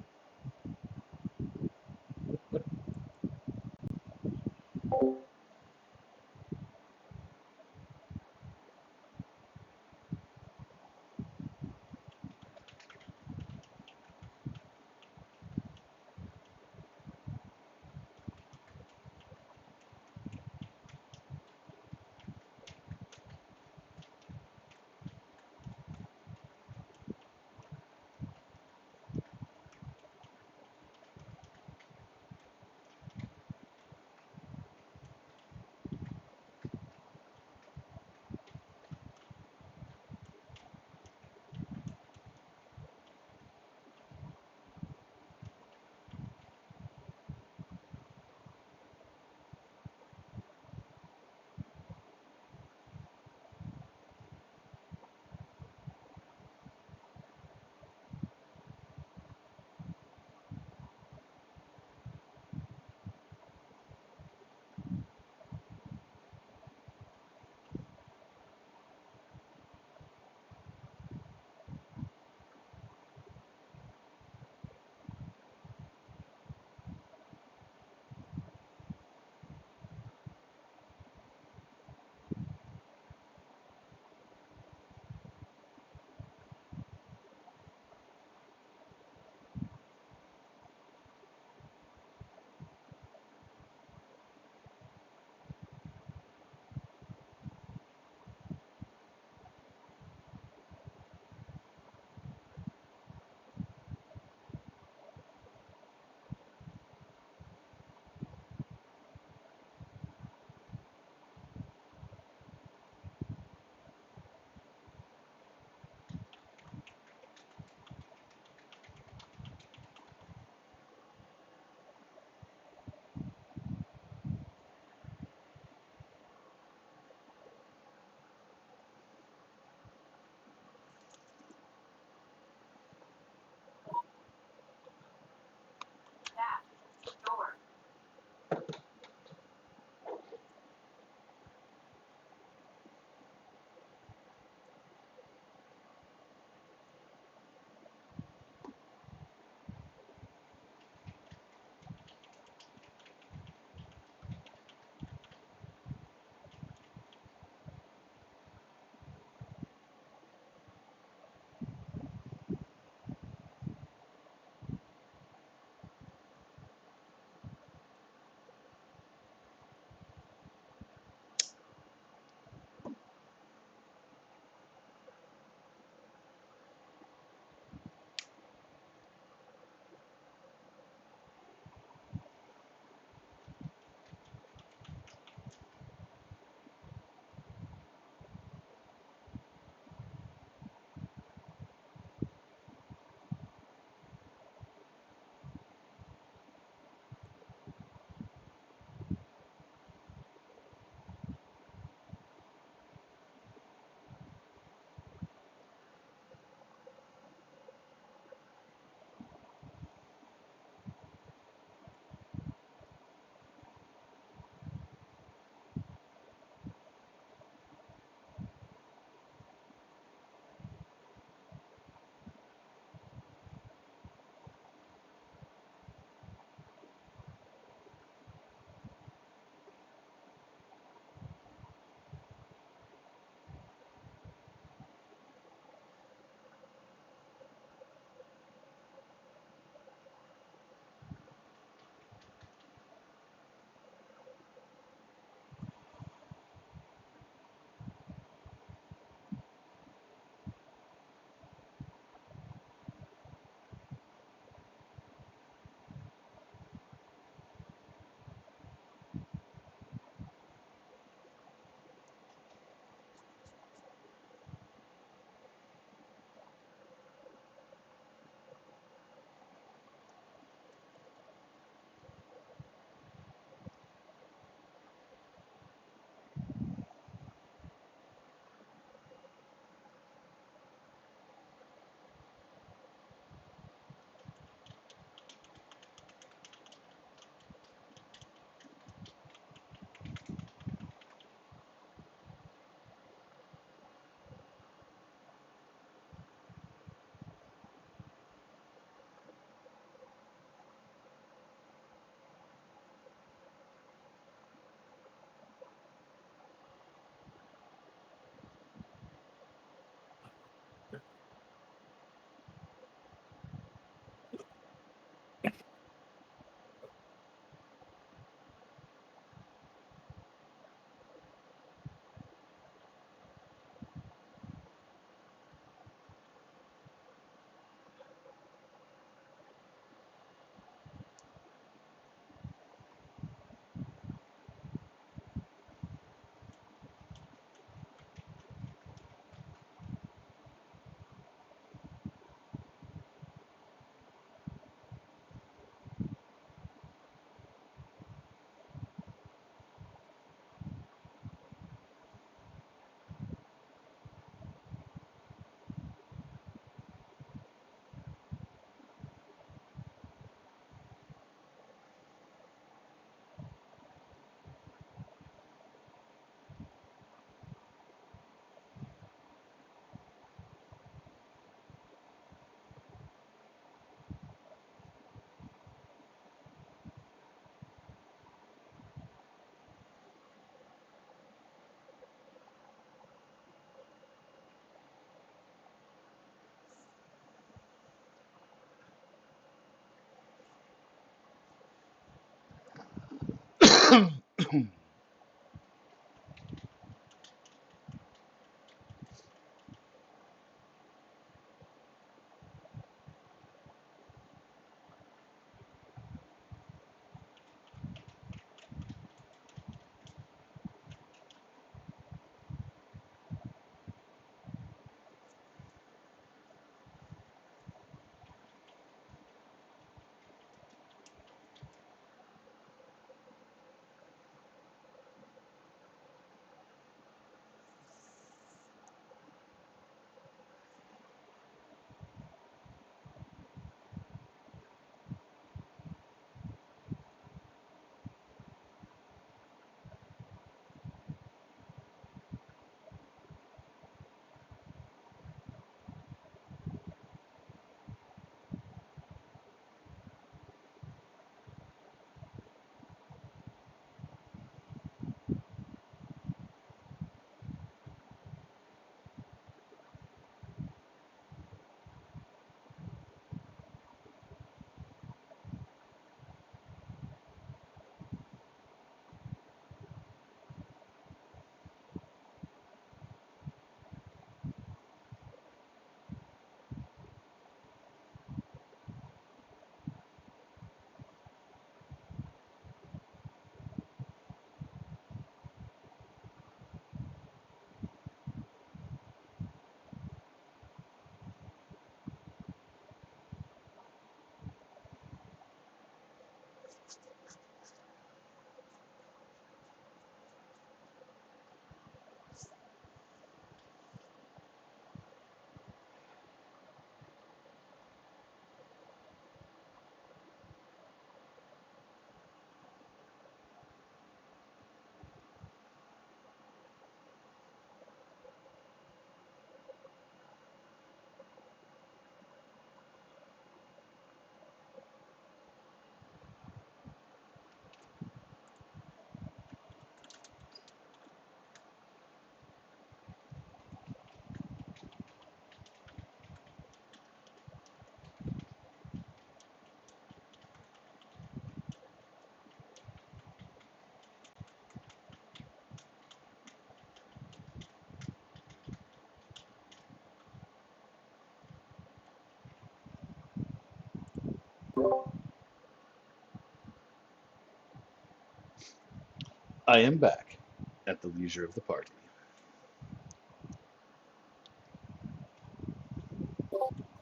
I am back at the leisure of the party.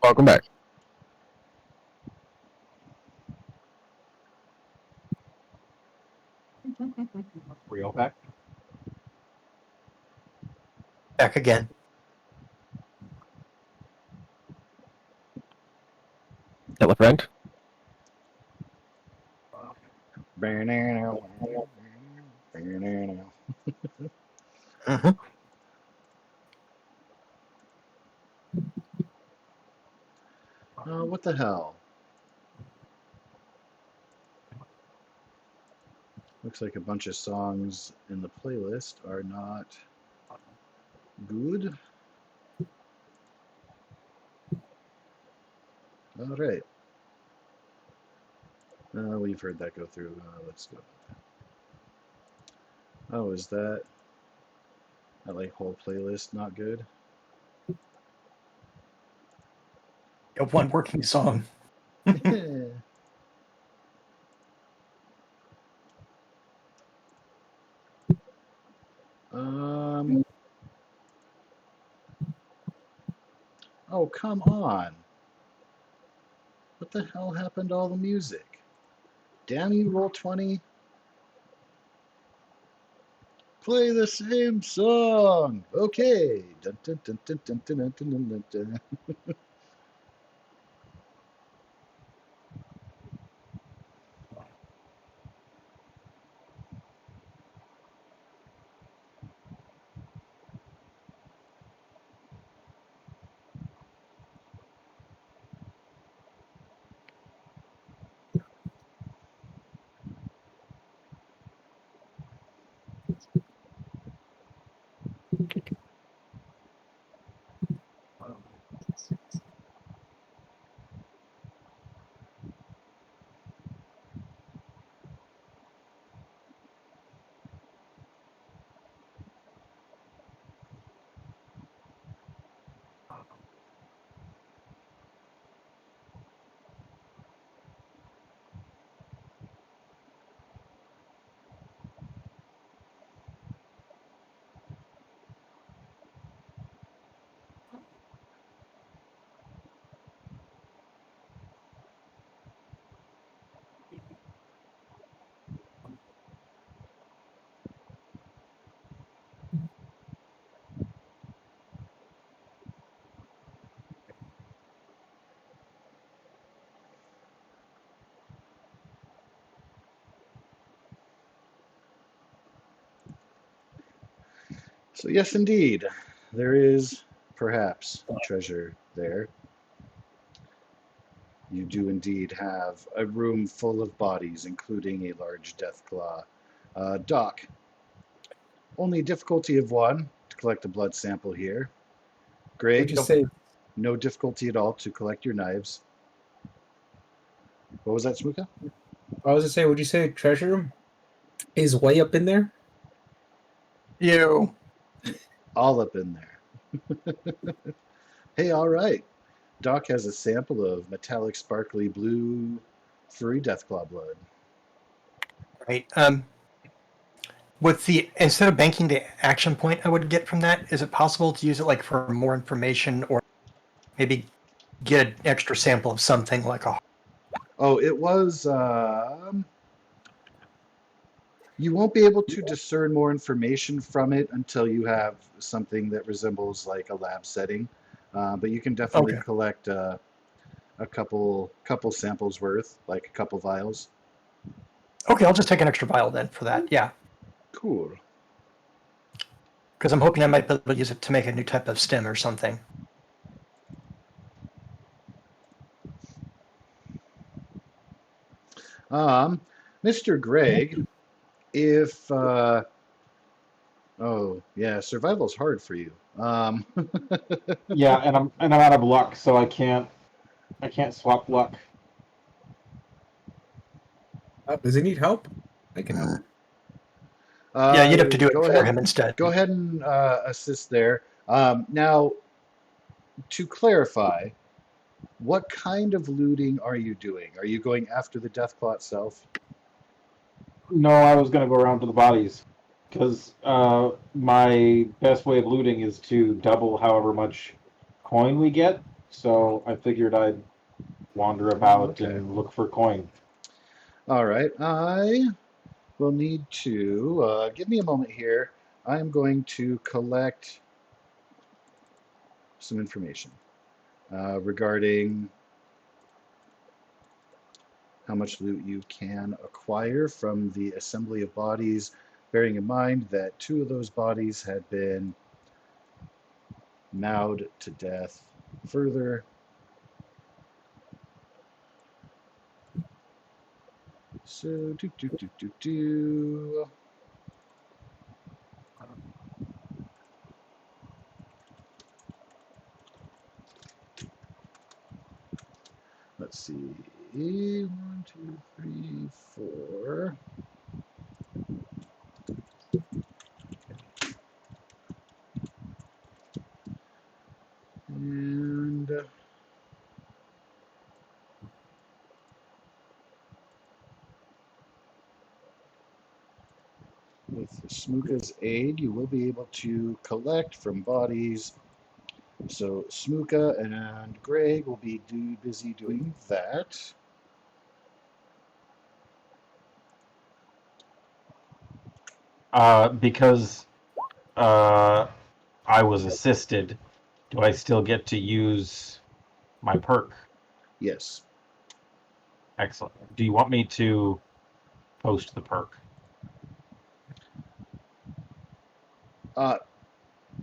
Welcome back. Real back. Back again. That with rent? Mm-hmm. What the hell? Looks like a bunch of songs in the playlist are not good. All right. We've heard that go through. Let's go. Oh, is that like whole playlist not good? You have one working song. um. Oh, come on. What the hell happened to all the music? Damn you, Roll20. Play the same song. Okay. Dun, dun, dun, dun, dun, dun, dun, dun, dun, dun. So yes, indeed, there is perhaps treasure there. You do indeed have a room full of bodies, including a large death claw. Doc, only difficulty of 1 to collect a blood sample here. Would Greg, you say? no difficulty at all to collect your knives. What was that, Smuka? I was gonna say, would you say treasure is way up in there? You. All up in there. Hey, all right. Doc has a sample of metallic, sparkly blue, furry deathclaw blood. Right. With the instead of banking the action point I would get from that, is it possible to use it like for more information or maybe get an extra sample of something like a Oh, it was. You won't be able to discern more information from it until you have something that resembles like a lab setting. But you can definitely Okay. collect a couple samples worth, like a couple vials. Okay, I'll just take an extra vial then for that. Yeah. Cool. Because I'm hoping I might be able to use it to make a new type of stem or something. Mr. Gregg, if oh yeah, survival's hard for you. Yeah, and I'm out of luck, so I can't swap luck. Does he need help? I can help. Yeah, you'd have to do it Go for ahead. him instead. Go ahead and assist there. Now, to clarify, what kind of looting are you doing? Are you going after the Deathclaw itself? No, I was gonna go around to the bodies because my best way of looting is to double however much coin we get. So I figured I'd wander about Okay. and look for coin. All right. I will need to give me a moment here. I'm going to collect some information regarding how much loot you can acquire from the assembly of bodies, bearing in mind that 2 of those bodies had been mauled to death. Further, so do. Let's see. 1, 2, 3, 4. And with Smooka's aid, you will be able to collect from bodies. So Smooka and Greg will be busy doing that. Because I was assisted, do I still get to use my perk? Yes. Excellent. Do you want me to post the perk?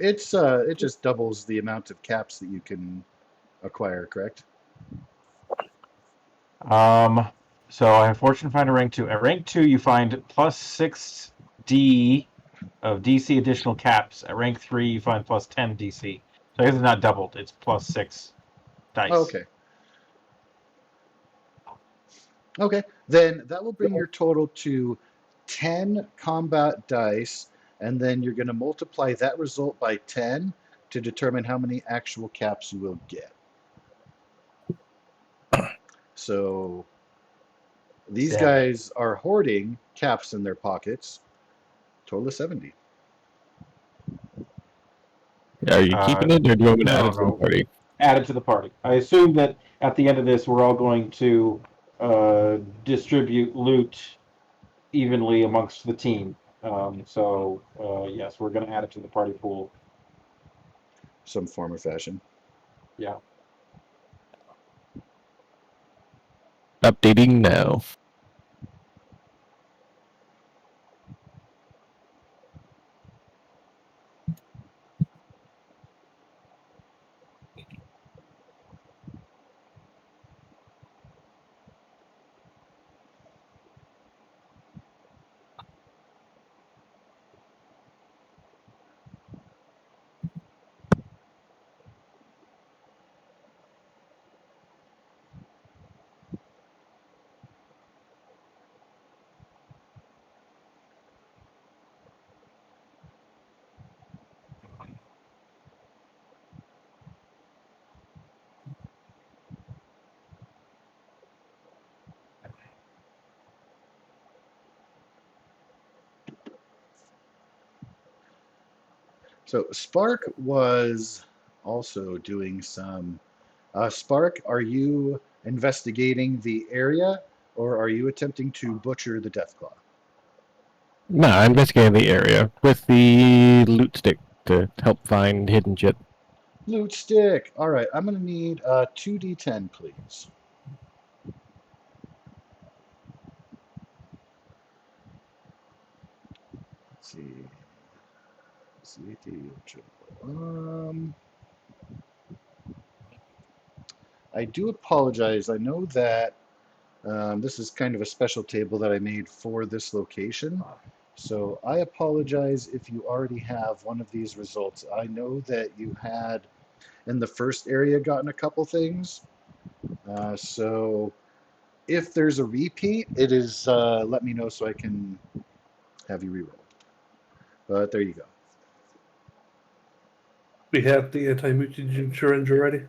It just doubles the amount of caps that you can acquire, correct? So I have Fortune Finder rank 2. At rank 2, you find plus 6d of DC additional caps. At rank 3, you find plus 10 DC. So I guess it's not doubled. It's plus 6 dice. Oh, okay. Okay. Then that will bring your total to 10 combat dice, and then you're going to multiply that result by 10 to determine how many actual caps you will get. So these Damn. guys are hoarding caps in their pockets. Total of 70. Are you keeping it, or do you want me to add it to the No. party? Add it to the party. I assume that at the end of this, we're all going to distribute loot evenly amongst the team. Yes, we're going to add it to the party pool. Some form or fashion. Yeah. Updating now. So Spark was also doing some. Spark, are you investigating the area, or are you attempting to butcher the Deathclaw? No, I'm investigating the area with the loot stick to help find hidden shit. Loot stick. All right, I'm going to need 2d10, please. Let's see. I do apologize. I know that this is kind of a special table that I made for this location. So I apologize if you already have one of these results. I know that you had in the first area gotten a couple things. So if there's a repeat, it is let me know so I can have you reroll. But there you go. We have the anti-mutagen syringe already.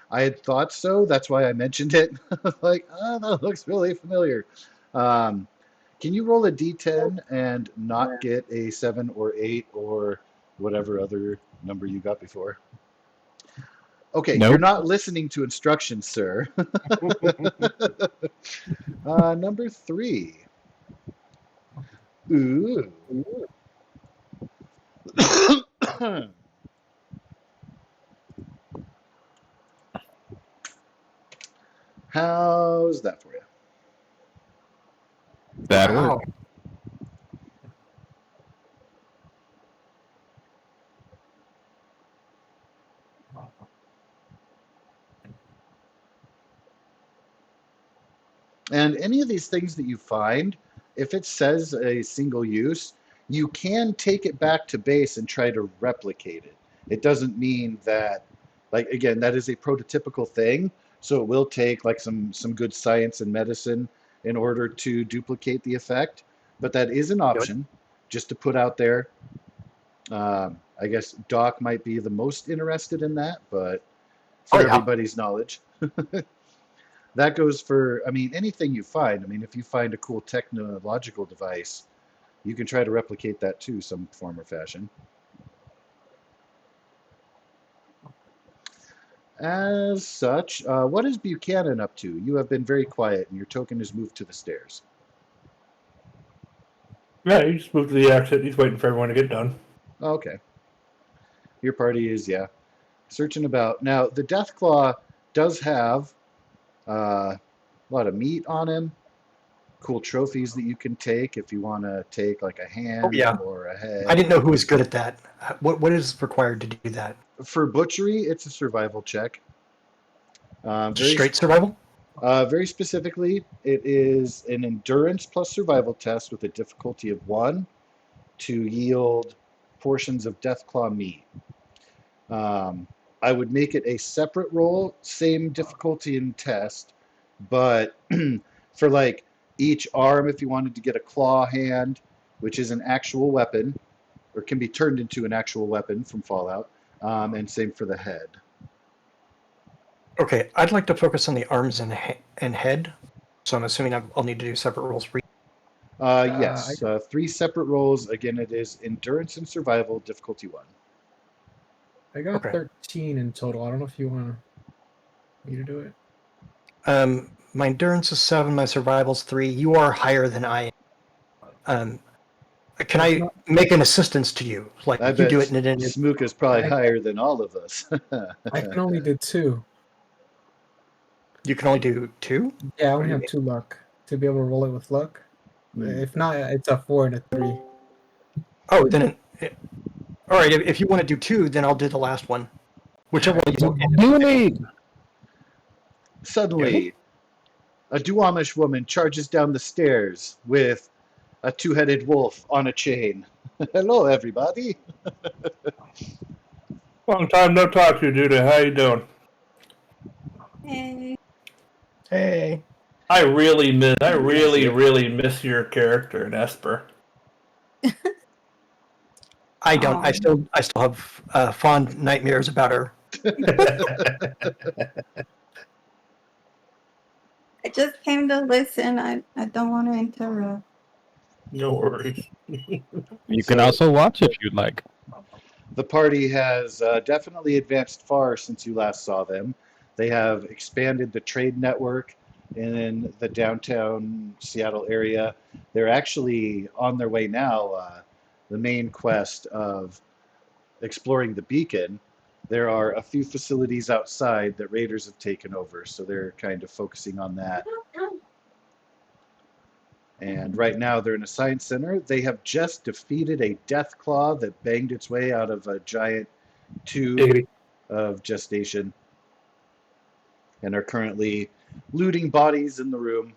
I had thought so. That's why I mentioned it. Like, oh, that looks really familiar. Can you roll a d10 and not get a 7 or 8 or whatever other number you got before? Okay, Nope. you're not listening to instructions, sir. Number 3. Ooh. How's that for you? That Wow. worked. And any of these things that you find, if it says a single use, you can take it back to base and try to replicate it. It doesn't mean that, like, again, that is a prototypical thing. So it will take like some good science and medicine in order to duplicate the effect. But that is an option just to put out there. I guess Doc might be the most interested in that, but for everybody's knowledge. That goes for, I mean, anything you find. I mean, if you find a cool technological device, you can try to replicate that too, some form or fashion. As such, what is Buchanan up to? You have been very quiet, and your token has moved to the stairs. Yeah, he just moved to the exit. He's waiting for everyone to get done. Oh, okay. Your party is, yeah, searching about. Now, the Deathclaw does have a lot of meat on him. Cool trophies that you can take if you want to take like a hand or a head. I didn't know who was good at that. What is required to do that? For butchery, it's a survival check. Straight survival? Very specifically, it is an endurance plus survival test with a difficulty of 1 to yield portions of Deathclaw meat. I would make it a separate roll, same difficulty and test, but for like each arm, if you wanted to get a claw hand, which is an actual weapon, or can be turned into an actual weapon from Fallout, and same for the head. Okay, I'd like to focus on the arms and head, so I'm assuming I'll need to do separate rolls for each. Yes, 3 separate rolls. Again, it is endurance and survival, difficulty 1. I got 13 in total. I don't know if you want me to do it. My endurance is 7, my survival's 3. You are higher than I am. Can I make an assistance to you? Like, I you bet do it and then Smook is probably higher than all of us. I can only do 2. You can only do 2? Yeah, I only have 2 luck to be able to roll it with luck. If not, it's a 4 and a 3. Oh, then all right. If you want to do 2, then I'll do the last one. Whichever one you need. Suddenly, a Duwamish woman charges down the stairs with a 2-headed wolf on a chain. Hello, everybody. Long time no talk to you, Judah. How you doing? Hey. I really miss your character in Esper. I don't. I still have fond nightmares about her. I just came to listen. I don't want to interrupt. No worries. You can also watch if you'd like. The party has definitely advanced far since you last saw them. They have expanded the trade network in the downtown Seattle area. They're actually on their way now. The main quest of exploring the beacon. There are a few facilities outside that raiders have taken over, so they're kind of focusing on that. And right now they're in a science center. They have just defeated a death claw that banged its way out of a giant tube Giggity. of gestation and are currently looting bodies in the room.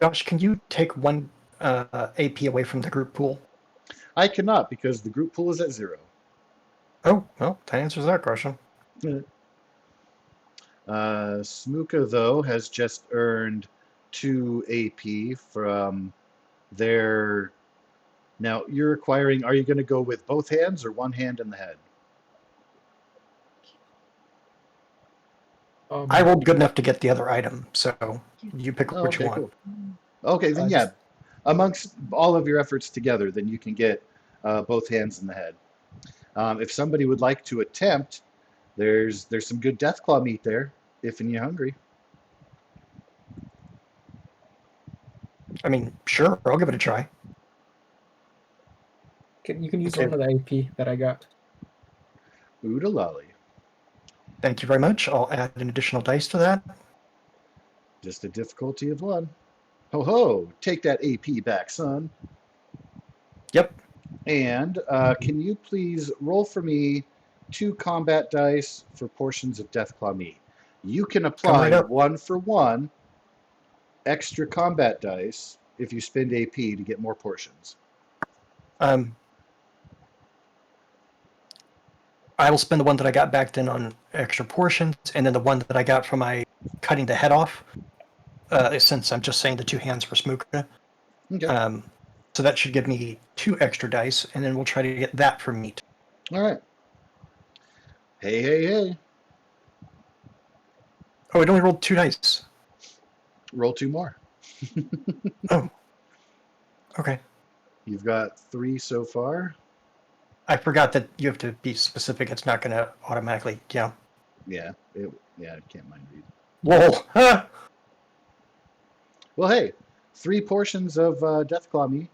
Josh, can you take one AP away from the group pool? I cannot because the group pool is at 0. Oh, well, that answers that question. Smooka, though, has just earned 2 AP from their... Now, you're acquiring... Are you going to go with both hands or one hand in the head? I rolled good enough to get the other item, so you pick what you want. Cool. Okay, then Just- amongst all of your efforts together, then you can get both hands in the head. If somebody would like to attempt, there's some good Deathclaw meat there, if you're hungry. I mean, sure, I'll give it a try. You can use Okay. one of the AP that I got. Oodalolly. Thank you very much. I'll add an additional dice to that. Just a difficulty of 1. Ho ho! Take that AP back, son. Yep. And can you please roll for me 2 combat dice for portions of Deathclaw meat? You can apply right up. 1 for 1 extra combat dice if you spend AP to get more portions. I will spend the one that I got back then on extra portions, and then the one that I got from my cutting the head off, since I'm just saying the 2 hands for Smooka. Okay. So that should give me 2 extra dice, and then we'll try to get that for meat. All right. Hey. Oh, it only rolled 2 dice. Roll 2 more. Oh. Okay. You've got 3 so far. I forgot that you have to be specific. It's not going to automatically, yeah. Yeah, I can't mind read. Lol. Ah! Well, hey, 3 portions of Deathclaw meat.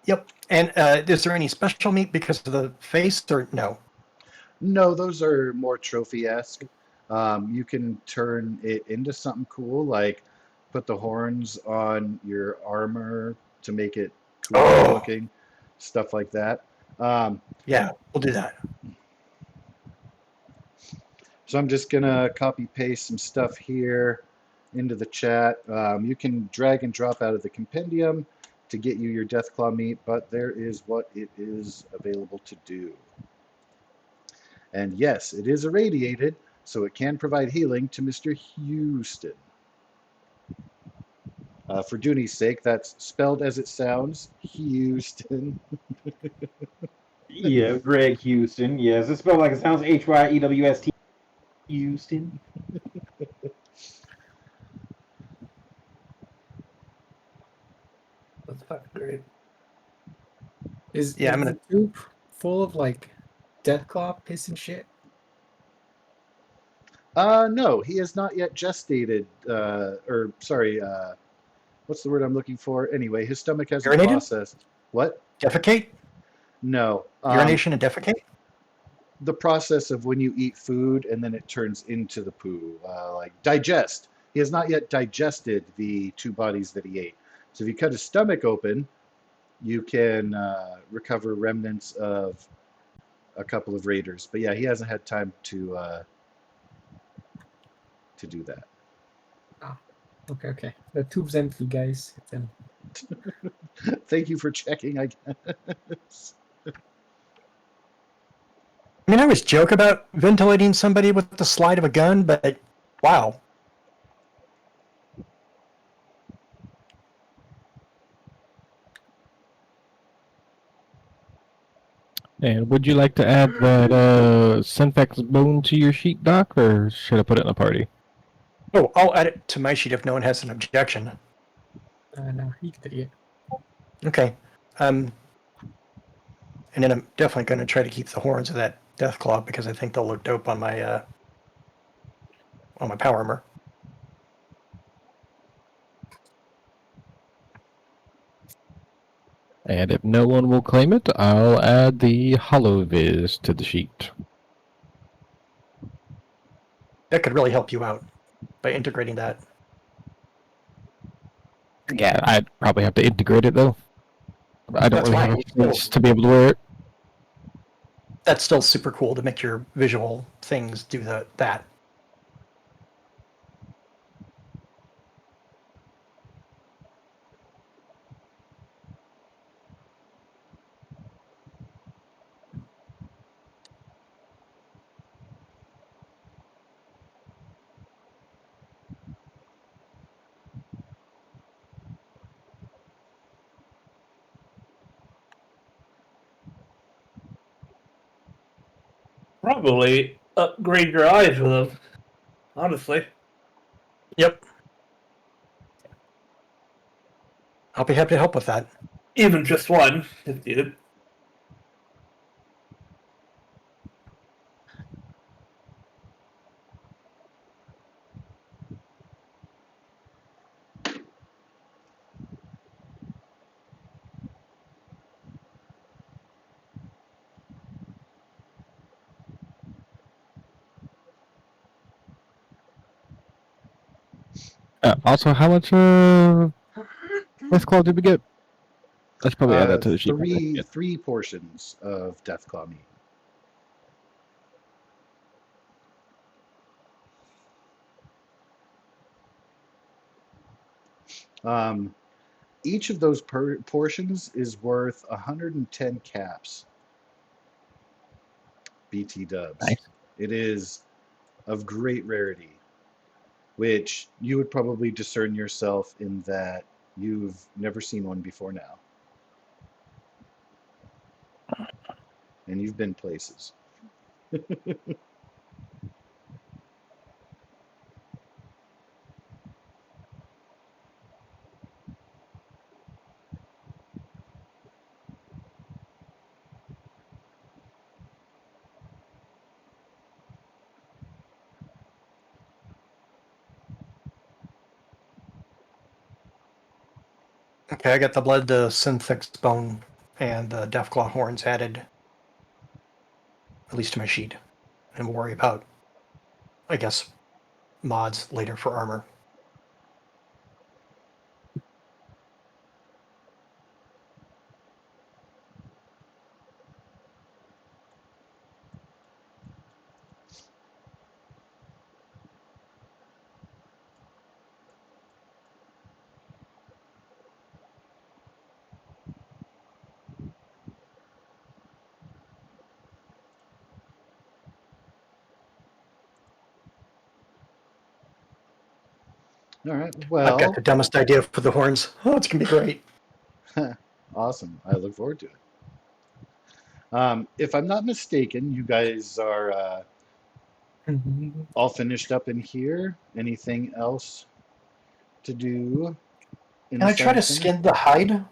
Yep. And is there any special meat because of the face, or no? No, those are more trophy-esque. You can turn it into something cool, like put the horns on your armor to make it cool looking, stuff like that. Yeah, we'll do that. So I'm just going to copy-paste some stuff here into the chat. You can drag and drop out of the compendium to get you your Deathclaw meat, but there is what it is available to do. And yes, it is irradiated, so it can provide healing to Mr. Houston. For Dooney's sake, that's spelled as it sounds, Houston. Yeah, Greg Houston. Yes, it's spelled like it sounds. HyeWst. Houston. That's fucking great. Is I'm gonna- the tube full of like Deathclaw piss and shit? No, he has not yet gestated, what's the word I'm looking for? Anyway, his stomach hasn't Urinated? processed. What? Defecate? No. Urination and defecate? The process of when you eat food and then it turns into the poo, like digest. He has not yet digested the 2 bodies that he ate. So if you cut his stomach open, you can recover remnants of a couple of raiders. But yeah, he hasn't had time to do that. Okay. The tube's empty, guys. It's empty. Thank you for checking, I guess. I mean, I always joke about ventilating somebody with the slide of a gun, but wow. And would you like to add that Synfex bone to your sheet, Doc, or should I put it in the party? Oh, I'll add it to my sheet if no one has an objection. No, you can take it. Okay. And then I'm definitely going to try to keep the horns of that Deathclaw because I think they'll look dope on my power armor. And if no one will claim it, I'll add the Holoviz to the sheet. That could really help you out by integrating that. Yeah, I'd probably have to integrate it though. I don't That's really fine. have a face to be able to wear it. That's still super cool to make your visual things do that. Probably upgrade your eyes with them. Honestly. Yep. I'll be happy to help with that. Even just one, if needed. Also, how much Deathclaw did we get? Let's probably add that to the sheet. Three portions of Deathclaw meat. Each of those portions is worth 110 caps. BT dubs. Nice. It is of great rarity, which you would probably discern yourself in that you've never seen one before now. And you've been places. Okay, I got the blood, the synthex bone, and the Deathclaw horns added, at least to my sheet. And we'll worry about, I guess, mods later for armor. All right. I've Well, got the dumbest idea for the horns. Oh, it's going to be great. awesome. I look forward to it. If I'm not mistaken, you guys are all finished up in here. Anything else to do? Can I try to Thing? skin the hide?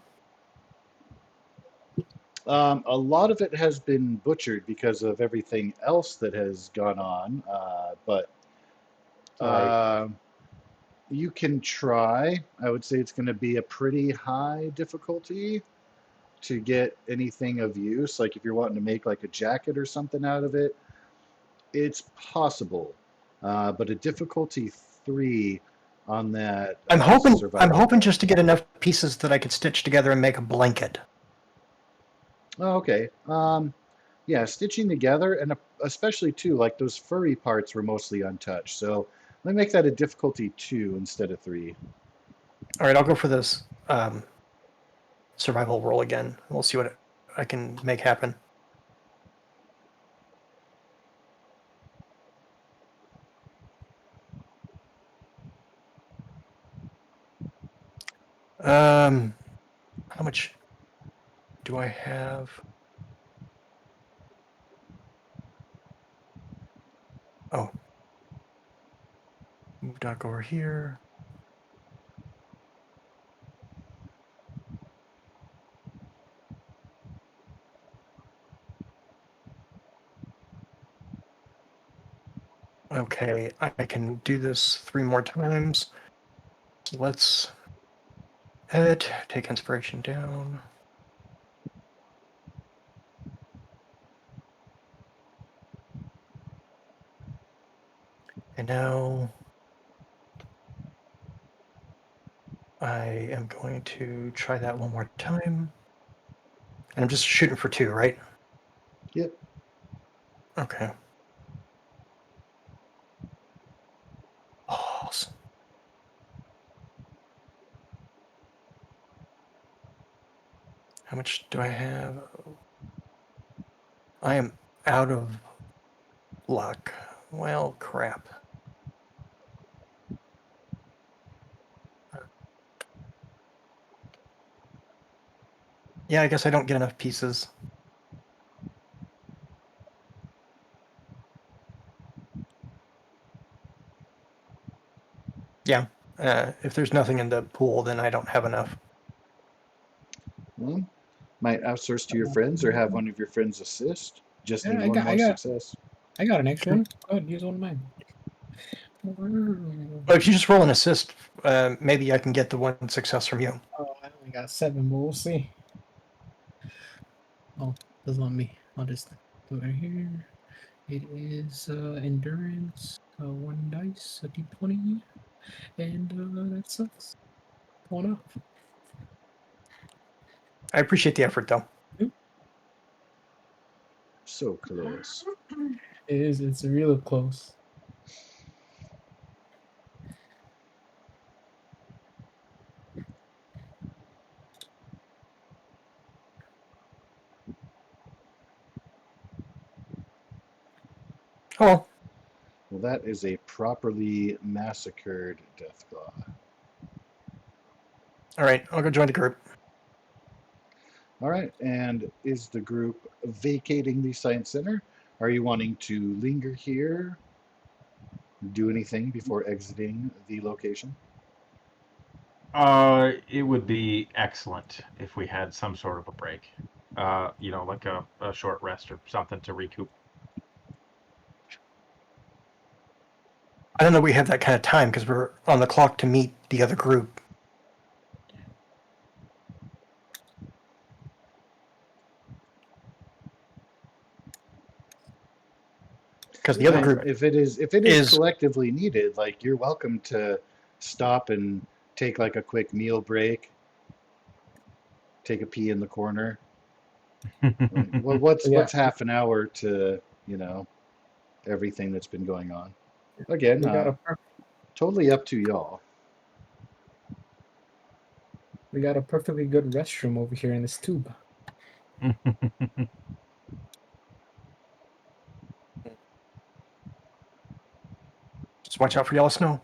A lot of it has been butchered because of everything else that has gone on, but you can try. I would say it's going to be a pretty high difficulty to get anything of use. Like if you're wanting to make like a jacket or something out of it, it's possible, but a difficulty 3 on that. I'm hoping survival. just to get enough pieces that I could stitch together and make a blanket. Oh, okay. Yeah, stitching together, and especially too, like those furry parts were mostly untouched. So let me make that a difficulty 2 instead of 3. All right, I'll go for this survival roll again. And we'll see what I can make happen. How much do I have? Oh, move dock over here. Okay, I can do this 3 more times. So let's edit, take inspiration down. And now I am going to try that one more time. And I'm just shooting for 2, right? Yep. Okay. Awesome. How much do I have? I am out of luck. Well, crap. Yeah, I guess I don't get enough pieces. Yeah. If there's nothing in the pool, then I don't have enough. Well, might outsource to your friends or have one of your friends assist. Just Yeah, need one more success. I got an extra one. Go ahead, use one of mine. But if you just roll an assist, maybe I can get the 1 success from you. Oh, I only got 7, but we'll see. Oh, doesn't want me. I'll just do it right here. It is endurance, 1 dice, a d20, and that sucks. 1 off. I appreciate the effort, though. So close. It is. It's real close. Oh, Well, that is a properly massacred Deathclaw. all right. I'll go join the group. All right, and is the group vacating the Science Center? Are you wanting to linger here, do anything before exiting the location? It would be excellent if we had some sort of a break. Like a short rest or something to recoup. I don't know we have that kind of time because we're on the clock to meet the other group. Because the I other mean, group if it is collectively needed, like you're welcome to stop and take like a quick meal break, take a pee in the corner. Like, well, Yeah, what's half an hour to everything that's been going on? Again, we got totally up to y'all. a perfectly good restroom over here in this tube. just watch out for yellow snow.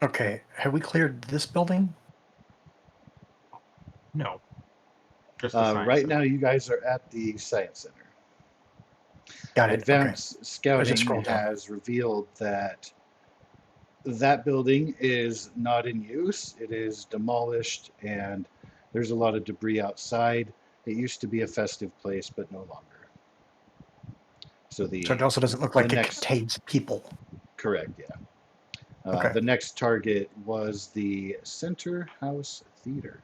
Okay, have we cleared this building? No. Just the science Right center. now, you guys are at the Science Center. Got it. Okay. Advanced scouting scrolled down. has revealed that that building is not in use. It is demolished, and there's a lot of debris outside. It used to be a festive place, but no longer. So So it also doesn't look like it next, contains people. correct, yeah. Okay. The next target was the Center House Theater.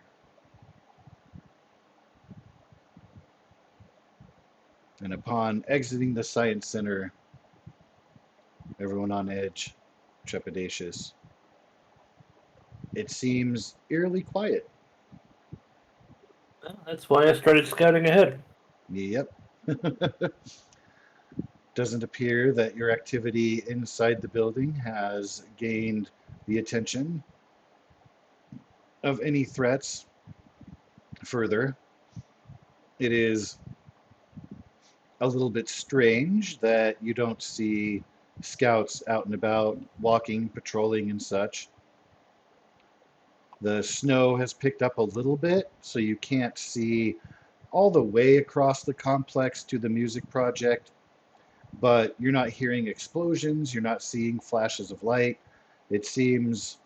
And upon exiting the Science Center, everyone on edge, trepidatious. It seems eerily quiet. Well, that's why I started scouting ahead. Yep. Doesn't appear that your activity inside the building has gained the attention of any threats further. It is a little bit strange that you don't see scouts out and about, walking, patrolling, and such. The snow has picked up a little bit, so you can't see all the way across the complex to the music project, but you're not hearing explosions, you're not seeing flashes of light. It seems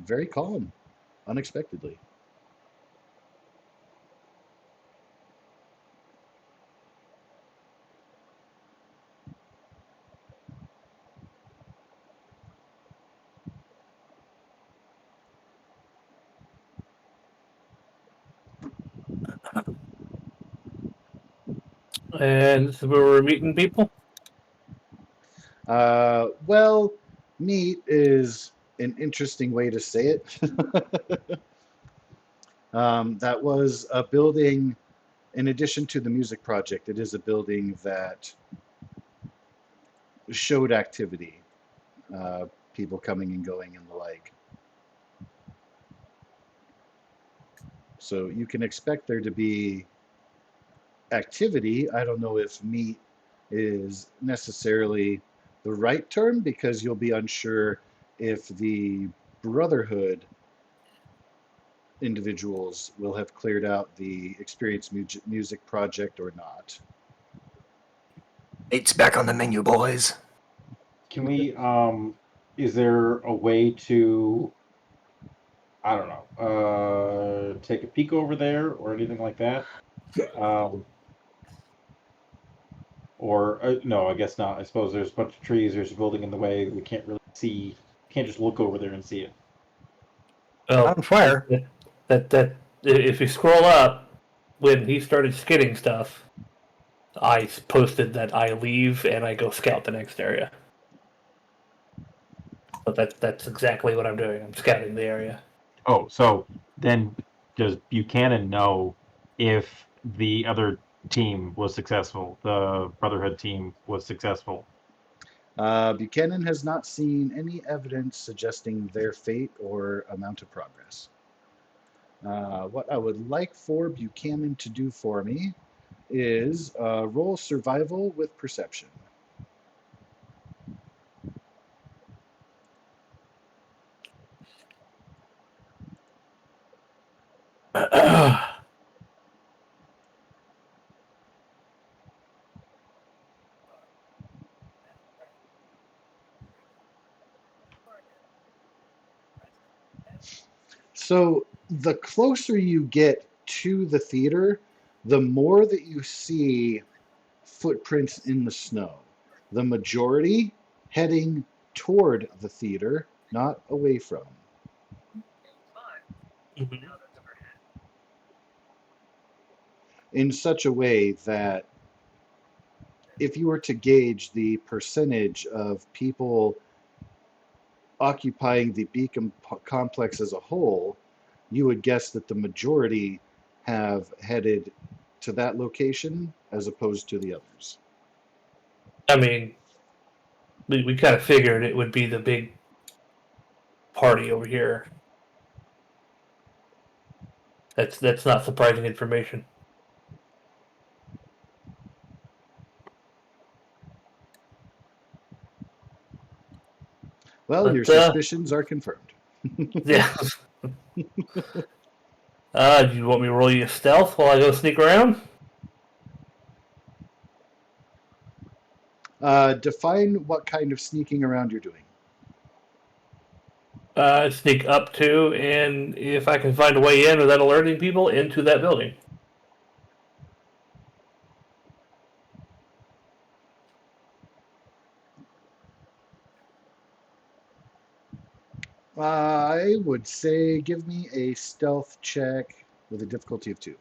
very calm, unexpectedly. And this is where we're meeting people. Well, meet is an interesting way to say it. That was a building, in addition to the music project, it is a building that showed activity, people coming and going and the like. So you can expect there to be activity. I don't know if meet is necessarily the right term because you'll be unsure if the Brotherhood individuals will have cleared out the Experience Music project or not. It's back on the menu, boys. Can we, is there a way to, I don't know, take a peek over there or anything like that? Or, no, I guess not. I suppose there's a bunch of trees, there's a building in the way, we can't really see, can't just look over there and see it. Well, On fire. that if you scroll up, when he started skidding stuff, I posted that I leave and I go scout the next area. But that's exactly what I'm doing. I'm scouting the area. Oh, so then does Buchanan know if the other team was successful, the Brotherhood team was successful? Buchanan has not seen any evidence suggesting their fate or amount of progress. What I would like for Buchanan to do for me is roll survival with perception. So the closer you get to the theater, the more that you see footprints in the snow. The majority heading toward the theater, not away from. Mhm. In such a way that if you were to gauge the percentage of people occupying the Beacon complex as a whole, you would guess that the majority have headed to that location as opposed to the others. I mean, we kind of figured it would be the big party over here. That's not surprising information. Well, But, your suspicions are confirmed. Yeah. Do you want me to roll you a stealth while I go sneak around? Define what kind of sneaking around you're doing. Sneak up to, and if I can find a way in without alerting people, into that building. I would say give me a stealth check with a difficulty of 2.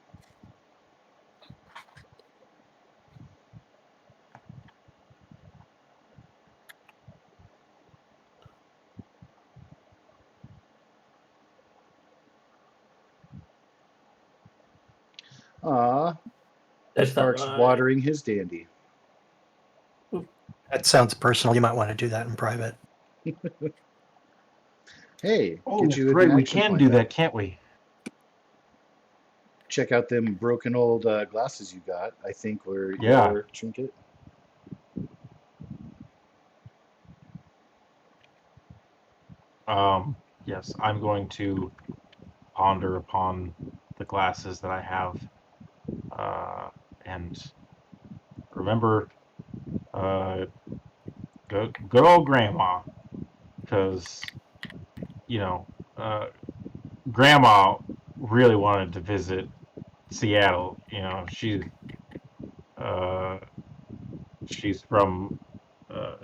That's not Sparks watering his dandy. That sounds personal. You might want to do that in private. Hey, Oh, get you an great. We action can point do back. that, can't we? Check out them broken old glasses you got. I think were Yeah. your trinket. Yes, I'm going to ponder upon the glasses that I have, and remember, good old grandma, because you know, grandma really wanted to visit Seattle. Uh, she's from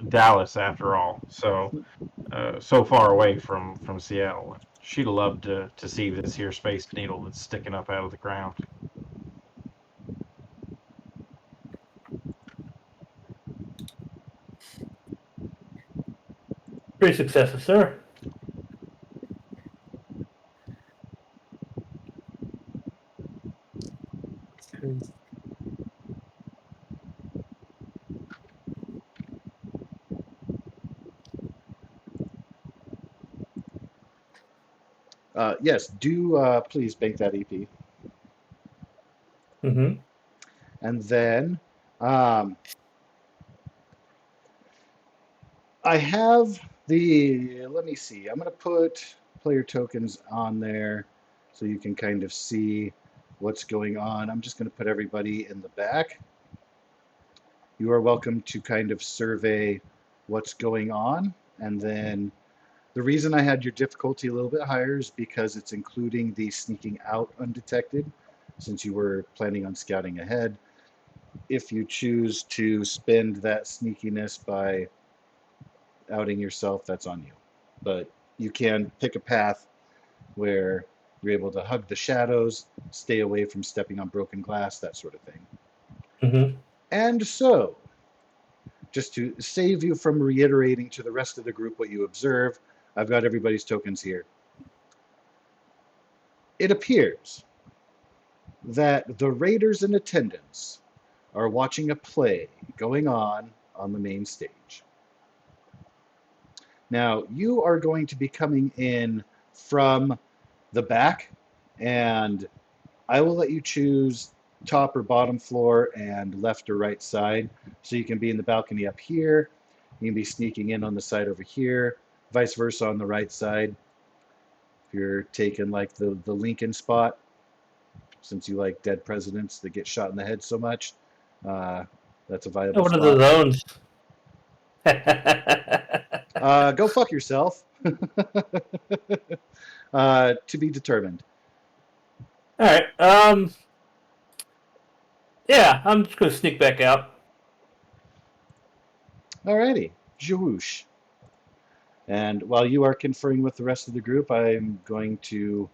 Dallas after all, so far away from Seattle. She'd have loved to see this here Space Needle that's sticking up out of the ground. Three successes, sir. Yes, do please bank that EP. Mm-hmm. And then I have let me see, I'm going to put player tokens on there so you can kind of see what's going on. I'm just going to put everybody in the back. You are welcome to kind of survey what's going on. And then the reason I had your difficulty a little bit higher is because it's including the sneaking out undetected, since you were planning on scouting ahead. If you choose to spend that sneakiness by outing yourself, that's on you. But you can pick a path where you're able to hug the shadows, stay away from stepping on broken glass, that sort of thing. Mm-hmm. And so, just to save you from reiterating to the rest of the group what you observe, I've got everybody's tokens here. It appears that the raiders in attendance are watching a play going on the main stage. Now, you are going to be coming in from the back, and I will let you choose top or bottom floor and left or right side. So you can be in the balcony up here, you can be sneaking in on the side over here, vice versa on the right side. If you're taking like the Lincoln spot, since you like dead presidents that get shot in the head so much, that's a viable What are the spot. zones? Go fuck yourself. To be determined. All right. Yeah, I'm just gonna sneak back out. Alrighty, Jawoosh. And while you are conferring with the rest of the group, I'm going to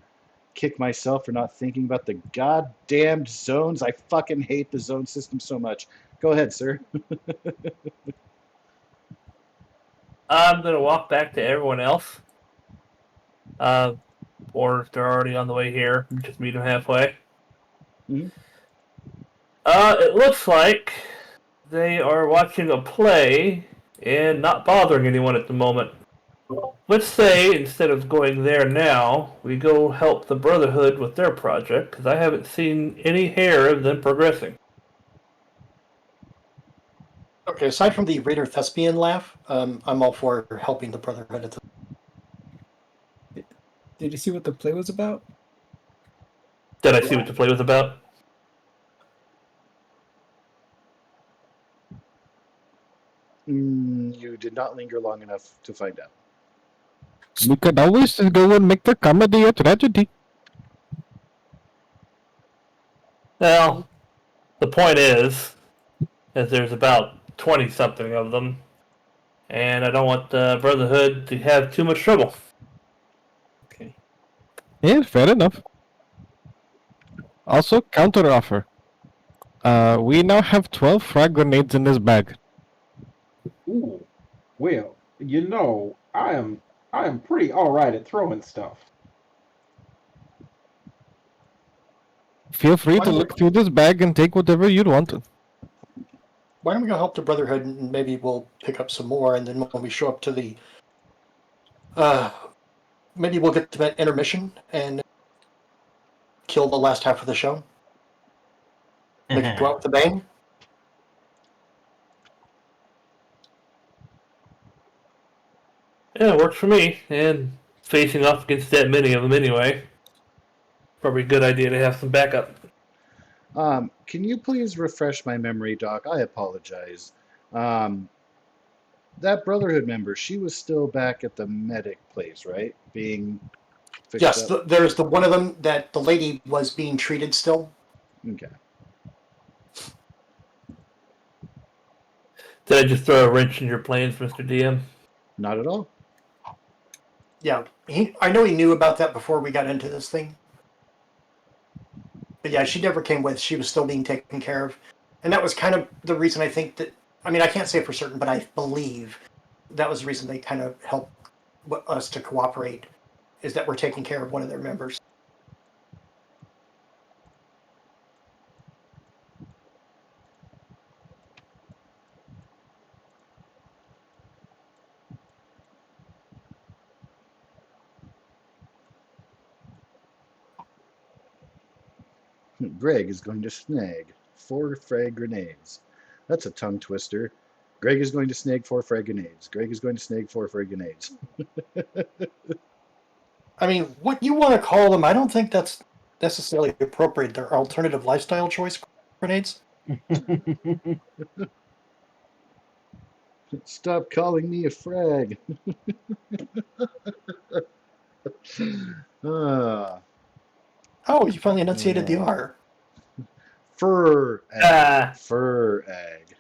kick myself for not thinking about the goddamned zones. I fucking hate the zone system so much. Go ahead, sir. I'm gonna walk back to everyone else. Or if they're already on the way here, just meet them halfway. Mhm. It looks like they are watching a play and not bothering anyone at the moment. Let's say instead of going there now, we go help the Brotherhood with their project, because I haven't seen any hair of them progressing. Okay, aside from the Raider thespian laugh, I'm all for helping the Brotherhood. Did you see what the play was about? Did I see what the play was about? You did not linger long enough to find out. We could always go and make the comedy a tragedy. Well, the point is there's about 20-something of them, and I don't want the Brotherhood to have too much trouble. Okay. Yeah, fair enough. Also, counteroffer. We now have 12 frag grenades in this bag. Ooh, well, I am pretty all right at throwing stuff. Feel free to look through this bag and take whatever you'd want. Why don't we go help the Brotherhood, and maybe we'll pick up some more, and then when we show up to the... maybe we'll get to that intermission and kill the last half of the show. Make it go out with a bang. Yeah, it works for me, and facing off against that many of them anyway. Probably a good idea to have some backup. Can you please refresh my memory, Doc? I apologize. That Brotherhood member, she was still back at the medic place, right? Being fixed Yes, up? there's the one of them that the lady was being treated still. Okay. Did I just throw a wrench in your plans, Mr. DM? Not at all. Yeah, I know he knew about that before we got into this thing. But yeah, she never came with. She was still being taken care of. And that was kind of the reason I think that... I mean, I can't say for certain, but I believe that was the reason they kind of helped us to cooperate, is that we're taking care of one of their members. Greg is going to snag 4 frag grenades. That's a tongue twister. Greg is going to snag 4 frag grenades. Greg is going to snag 4 frag grenades. I mean, what you want to call them, I don't think that's necessarily appropriate. They're alternative lifestyle choice grenades. Stop calling me a frag. Ah, Oh, you finally enunciated the R. fur egg. Fur egg.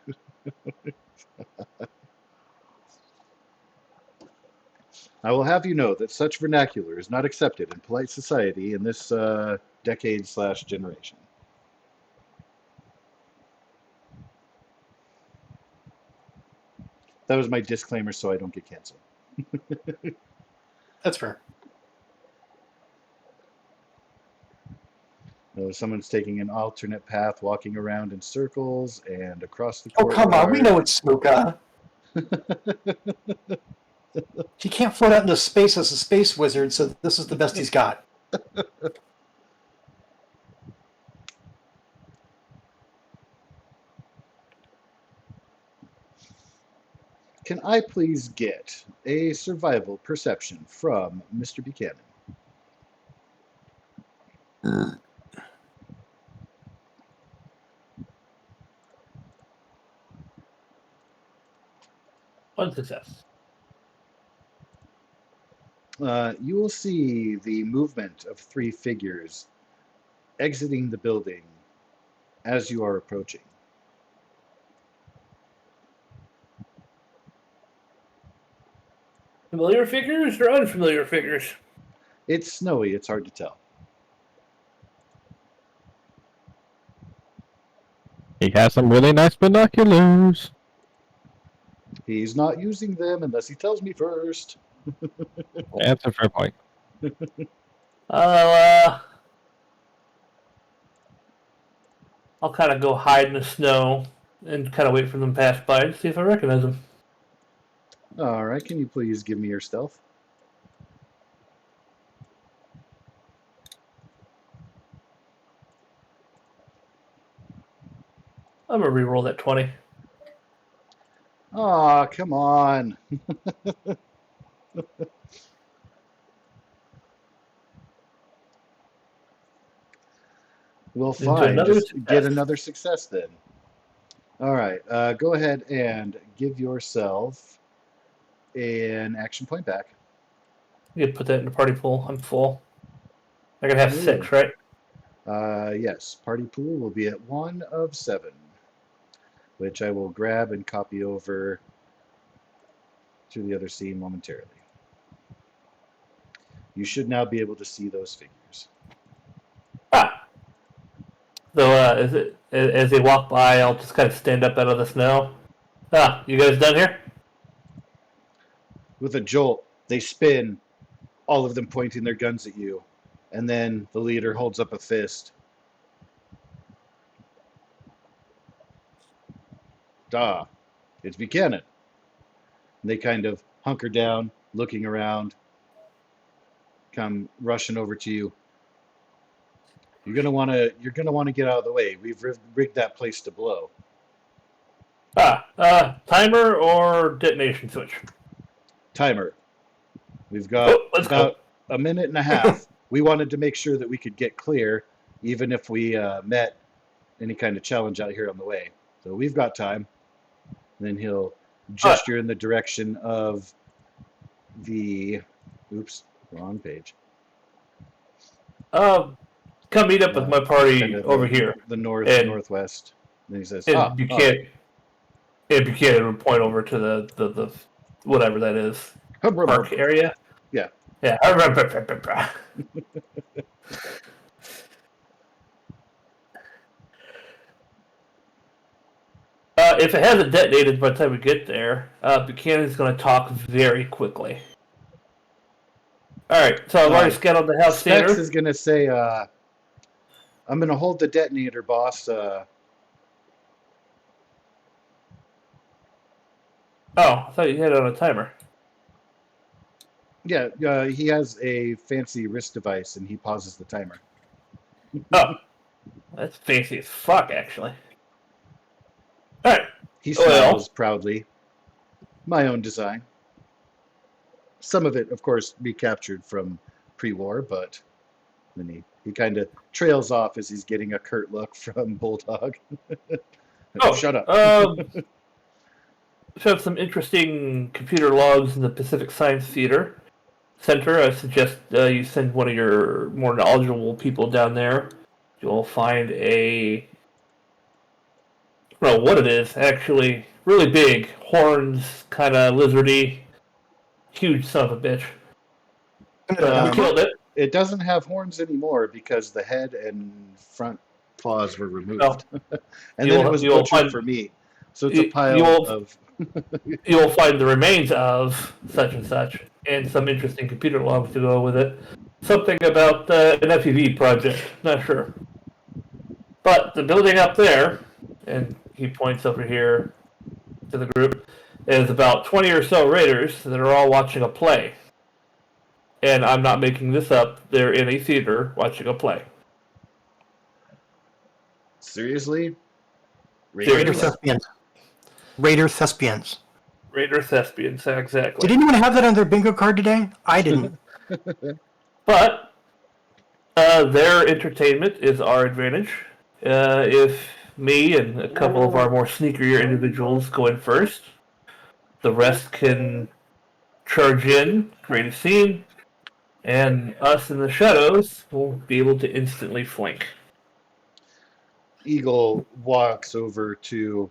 I will have you know that such vernacular is not accepted in polite society in this decade/generation. That was my disclaimer so I don't get canceled. That's fair. Someone's taking an alternate path, walking around in circles and across the Oh, courtyard. come on. We know it's Smuka. He can't float out into space as a space wizard, so this is the best he's got. Can I please get a survival perception from Mr. Buchanan? One success. You will see the movement of 3 figures exiting the building as you are approaching. Familiar figures or unfamiliar figures? It's snowy, it's hard to tell. He has some really nice binoculars. He's not using them unless he tells me first. That's a fair point. I'll kind of go hide in the snow and kind of wait for them to pass by to see if I recognize them. All right, can you please give me your stealth? I'm gonna re-roll that 20. Aw, come on. Well, Into fine. another Just get success. another success then. All right. Go ahead and give yourself an action point back. You can put that in the party pool. I'm full. I can have Ooh. 6, right? Yes. Party pool will be at 1 of 7, which I will grab and copy over to the other scene momentarily. You should now be able to see those figures. Ah. So as they walk by, I'll just kind of stand up out of the snow. Ah, you guys done here? With a jolt, they spin, all of them pointing their guns at you. And then the leader holds up a fist. "Da, it's Buchanan." And they kind of hunker down, looking around, come rushing over to you. You're gonna want to get out of the way. We've rigged that place to blow. Timer or detonation switch? Timer. We've got Let's about go. a minute and a half. We wanted to make sure that we could get clear, even if we met any kind of challenge out here on the way. So we've got time. Then he'll gesture in the direction of the. Oops, wrong page. Come meet up with my party Kind of over here. The northwest. Then he says, And Buchanan would point over to the whatever that is. Park area? Yeah. Yeah. If it hasn't detonated by the time we get there, Buchanan's going to talk very quickly. Alright, so I've already scanned the house Specs theater. is going to say, I'm going to hold the detonator, boss. Oh, I thought you had it on a timer. Yeah, he has a fancy wrist device, and he pauses the timer. Oh, that's fancy as fuck, actually. Alright. He smiles proudly. My own design. Some of it, of course, recaptured from pre-war, but then he kind of trails off as he's getting a curt look from Bulldog. Shut up. Have some interesting computer logs in the Pacific Science Theater Center. I suggest you send one of your more knowledgeable people down there. You'll find I don't know what it is, actually. Really big, horns, kind of lizardy, huge son of a bitch. We killed it. It doesn't have horns anymore because the head and front claws were removed. No. And then it was butchered for meat. So it's a pile of... You'll find the remains of such and such, and some interesting computer logs to go with it. Something about an FPV project, not sure. But the building up there, and he points over here to the group, is about 20 or so raiders that are all watching a play. And I'm not making this up, they're in a theater watching a play. Seriously? Raider Thespians. Raider Thespians. Raider Thespians, exactly. Did anyone have that on their bingo card today? I didn't. But their entertainment is our advantage. If me and a couple of our more sneakier individuals go in first, the rest can charge in, create a scene, and us in the shadows will be able to instantly flank. Eagle walks over to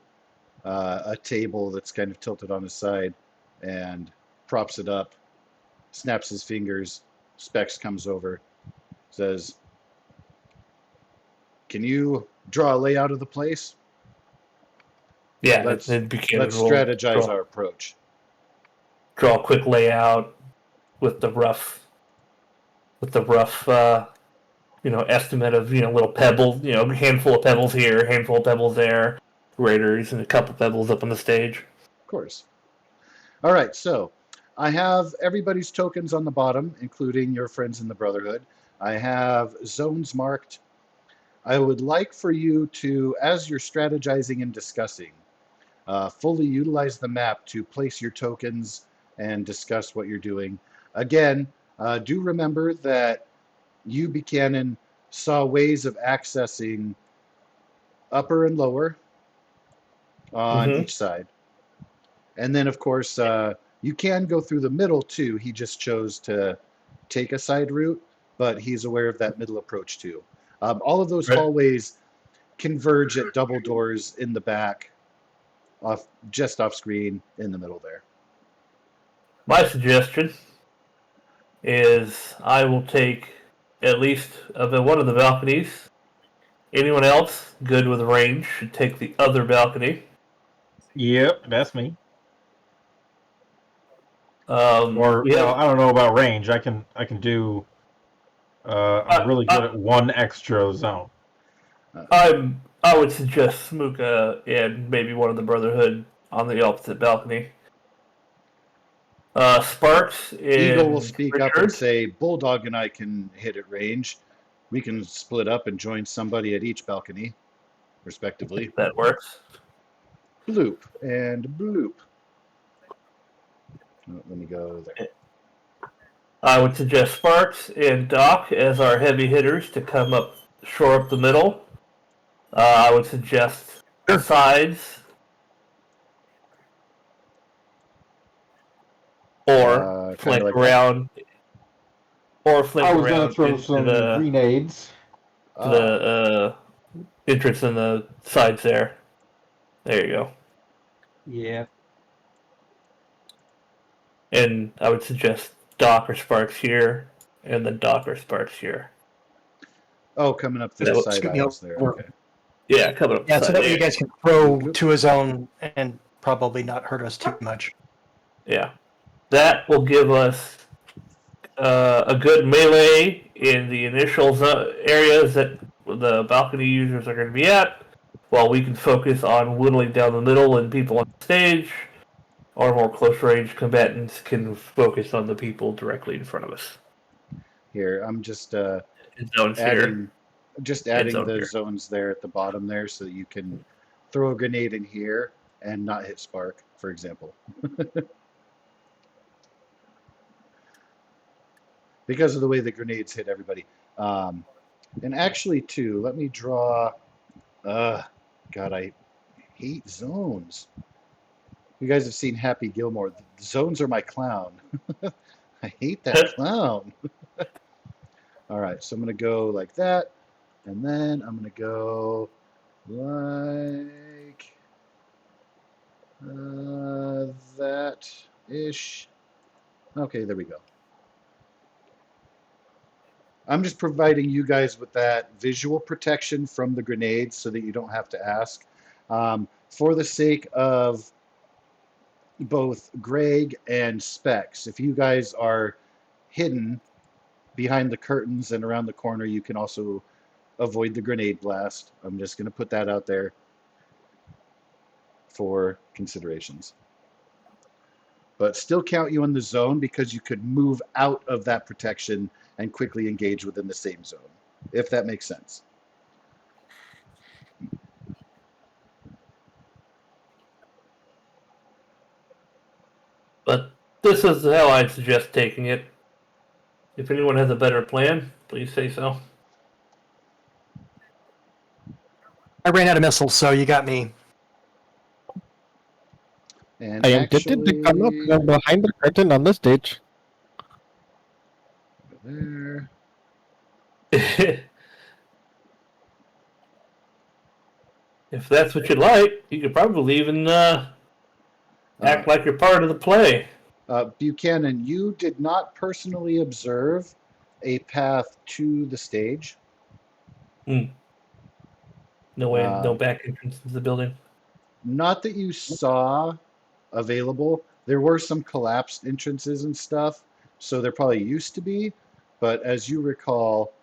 a table that's kind of tilted on his side and props it up, snaps his fingers. Specs comes over, says, "Can you draw a layout of the place?" Yeah, let's strategize our approach. Draw a quick layout with the rough estimate of little pebbles, a handful of pebbles here, a handful of pebbles there, raiders, and a couple pebbles up on the stage. Of course. All right, so I have everybody's tokens on the bottom, including your friends in the Brotherhood. I have zones marked. I would like for you to, as you're strategizing and discussing, fully utilize the map to place your tokens and discuss what you're doing. Again, do remember that you, Buchanan, saw ways of accessing upper and lower on Mm-hmm. each side. And then, of course, you can go through the middle too. He just chose to take a side route, but he's aware of that middle approach too. All of those Right. hallways converge at double doors in the back, just off screen in the middle there. My suggestion is I will take at least one of the balconies. Anyone else good with range should take the other balcony. Yep, that's me. Or We have. I don't know about range. I can do. I'm really good at one extra zone. I would suggest Smuka and maybe one of the Brotherhood on the opposite balcony. Sparks Eagle will and speak up and Richard. say, Bulldog and I can hit at range. We can split up and join somebody at each balcony, respectively. That works. Bloop and bloop. Oh, let me go there. I would suggest Sparks and Doc as our heavy hitters to come up, shore up the middle. I would suggest sides or Kind of flank like around, or flank I was gonna around throw into some the grenades. entrance in the sides there. There you go. Yeah. And I would suggest Doc or Sparks here, and then Doc or Sparks here. Oh, coming up the So side scoot me aisles there. over. Okay. Yeah, coming up the Yeah, so side that way there. you guys can throw to a zone and probably not hurt us too much. Yeah. That will give us a good melee in the initial areas that the balcony users are going to be at, while we can focus on whittling down the middle and people on stage. Our more close range combatants can focus on the people directly in front of us. Here, I'm just Zones here. adding zone the here. zones there at the bottom there so that you can throw a grenade in here and not hit Spark, for example. Because of the way the grenades hit everybody. And actually, too, let me draw. God, I hate zones. You guys have seen Happy Gilmore. The zones are my clown. I hate that clown. All right, so I'm going to go like that. And then I'm going to go like that-ish. Okay, there we go. I'm just providing you guys with that visual protection from the grenades so that you don't have to ask. For the sake of both Greg and Specs, if you guys are hidden behind the curtains and around the corner, you can also avoid the grenade blast. I'm just going to put that out there for considerations. But still count you in the zone because you could move out of that protection and quickly engage within the same zone, if that makes sense. But this is how I'd suggest taking it. If anyone has a better plan, please say so. I ran out of missiles, so you got me. And I intended to come up from behind the curtain on the stage. There. If that's what you like, you could probably even act like you're part of the play. Buchanan, you did not personally observe a path to the stage. No way, no back entrance to the building. Not that you saw available. There were some collapsed entrances and stuff, so there probably used to be, but as you recall,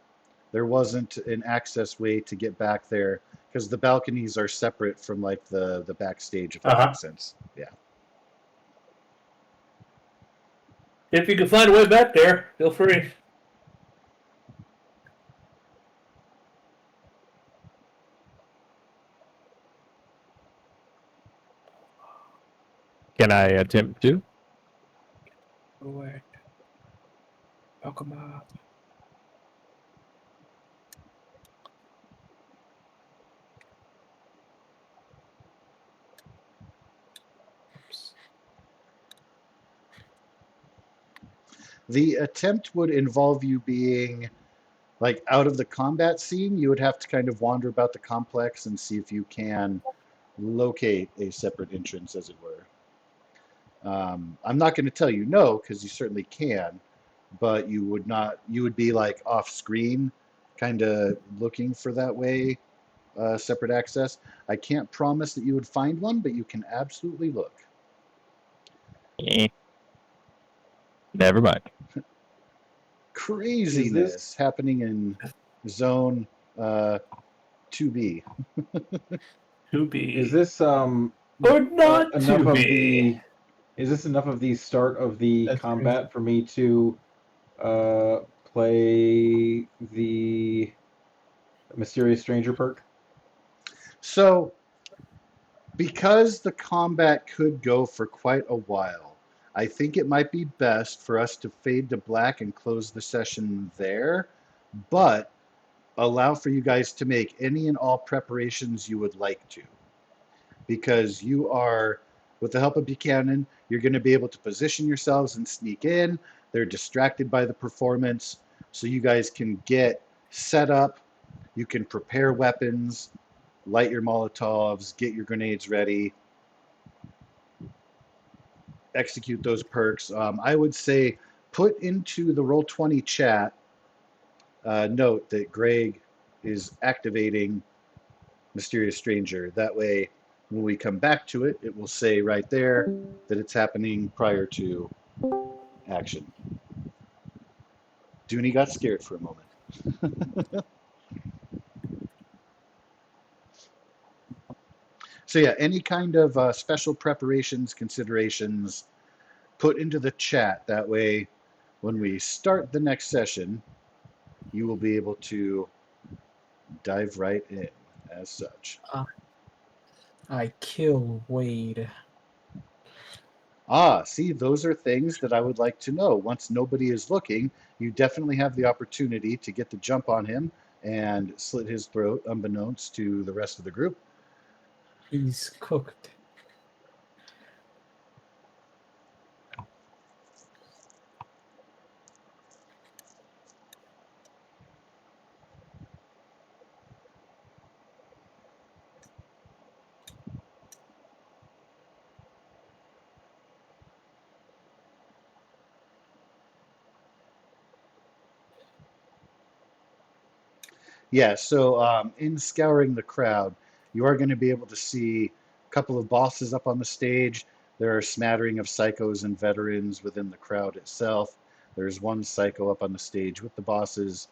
there wasn't an access way to get back there because the balconies are separate from like the backstage, if that makes sense. Yeah. If you can find a way back there, feel free. Can I attempt to? Away. Welcome up. The attempt would involve you being like out of the combat scene. You would have to kind of wander about the complex and see if you can locate a separate entrance, as it were. I'm not going to tell you no, because you certainly can, but you would not. You would be like off screen, kind of looking for that way, separate access. I can't promise that you would find one, but you can absolutely look. Never mind. Craziness happening in zone 2B. To be. Is this or not enough to of be? the? Is this enough of the start of the That's combat for me to play the Mysterious Stranger perk? So, because the combat could go for quite a while, I think it might be best for us to fade to black and close the session there, but allow for you guys to make any and all preparations you would like to. Because you are, with the help of Buchanan, you're going to be able to position yourselves and sneak in. They're distracted by the performance, so you guys can get set up. You can prepare weapons, light your Molotovs, get your grenades ready, execute those perks. I would say put into the Roll20 chat note that Greg is activating Mysterious Stranger. That way, when we come back to it, it will say right there that it's happening prior to action. Dooney got scared for a moment. So yeah, any kind of special preparations, considerations, put into the chat. That way, when we start the next session, you will be able to dive right in as such. I kill Wade. See, those are things that I would like to know. Once nobody is looking, you definitely have the opportunity to get the jump on him and slit his throat unbeknownst to the rest of the group. He's cooked. Yeah, so in scouring the crowd, you are going to be able to see a couple of bosses up on the stage. There are a smattering of psychos and veterans within the crowd itself. There's one psycho up on the stage with the bosses.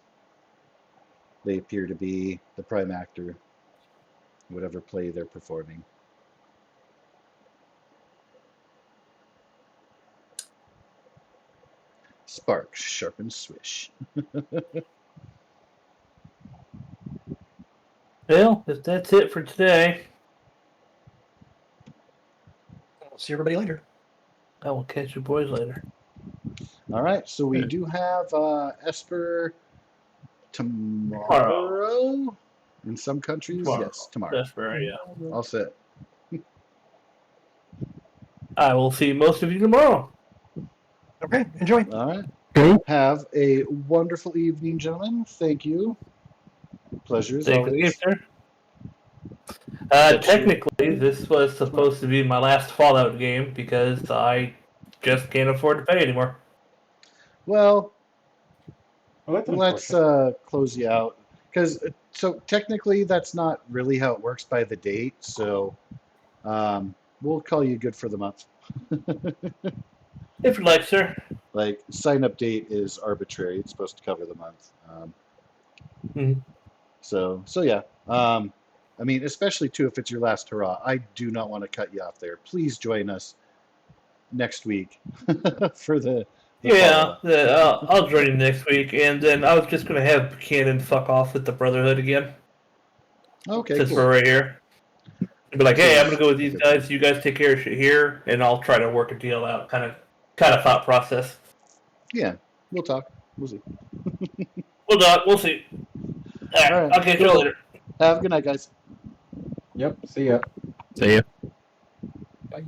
They appear to be the prime actor, whatever play they're performing. Spark, sharpen, swish. Well, if that's it for today, I'll see everybody later. I will catch you boys later. All right, so we do have Esper tomorrow. In some countries, Tomorrow. yes, tomorrow. That's very, yeah. All set. I will see most of you tomorrow. Okay, enjoy. All right. Cool. Have a wonderful evening, gentlemen. Thank you. Pleasure as Thank you, always. sir. Catch you. Technically, this was supposed to be my last Fallout game because I just can't afford to pay anymore. Well, That's let's unfortunate. close you out. Because, so technically, that's not really how it works by the date. So we'll call you good for the month. If you'd like, sir. Like, sign up date is arbitrary. It's supposed to cover the month. So yeah. I mean, especially too if it's your last hurrah. I do not want to cut you off there. Please join us next week for the Yeah, follow-up. I'll join you next week, and then I was just gonna have Buchanan fuck off with the Brotherhood again. Okay, Since cool. we're right here. Be like, hey, I'm gonna go with these guys. You guys take care of shit here, and I'll try to work a deal out. Kind of thought process. Yeah, we'll talk. We'll see. We'll talk. We'll see. All right. I'll catch you later. Have a good night, guys. Yep. See ya. See ya. Bye.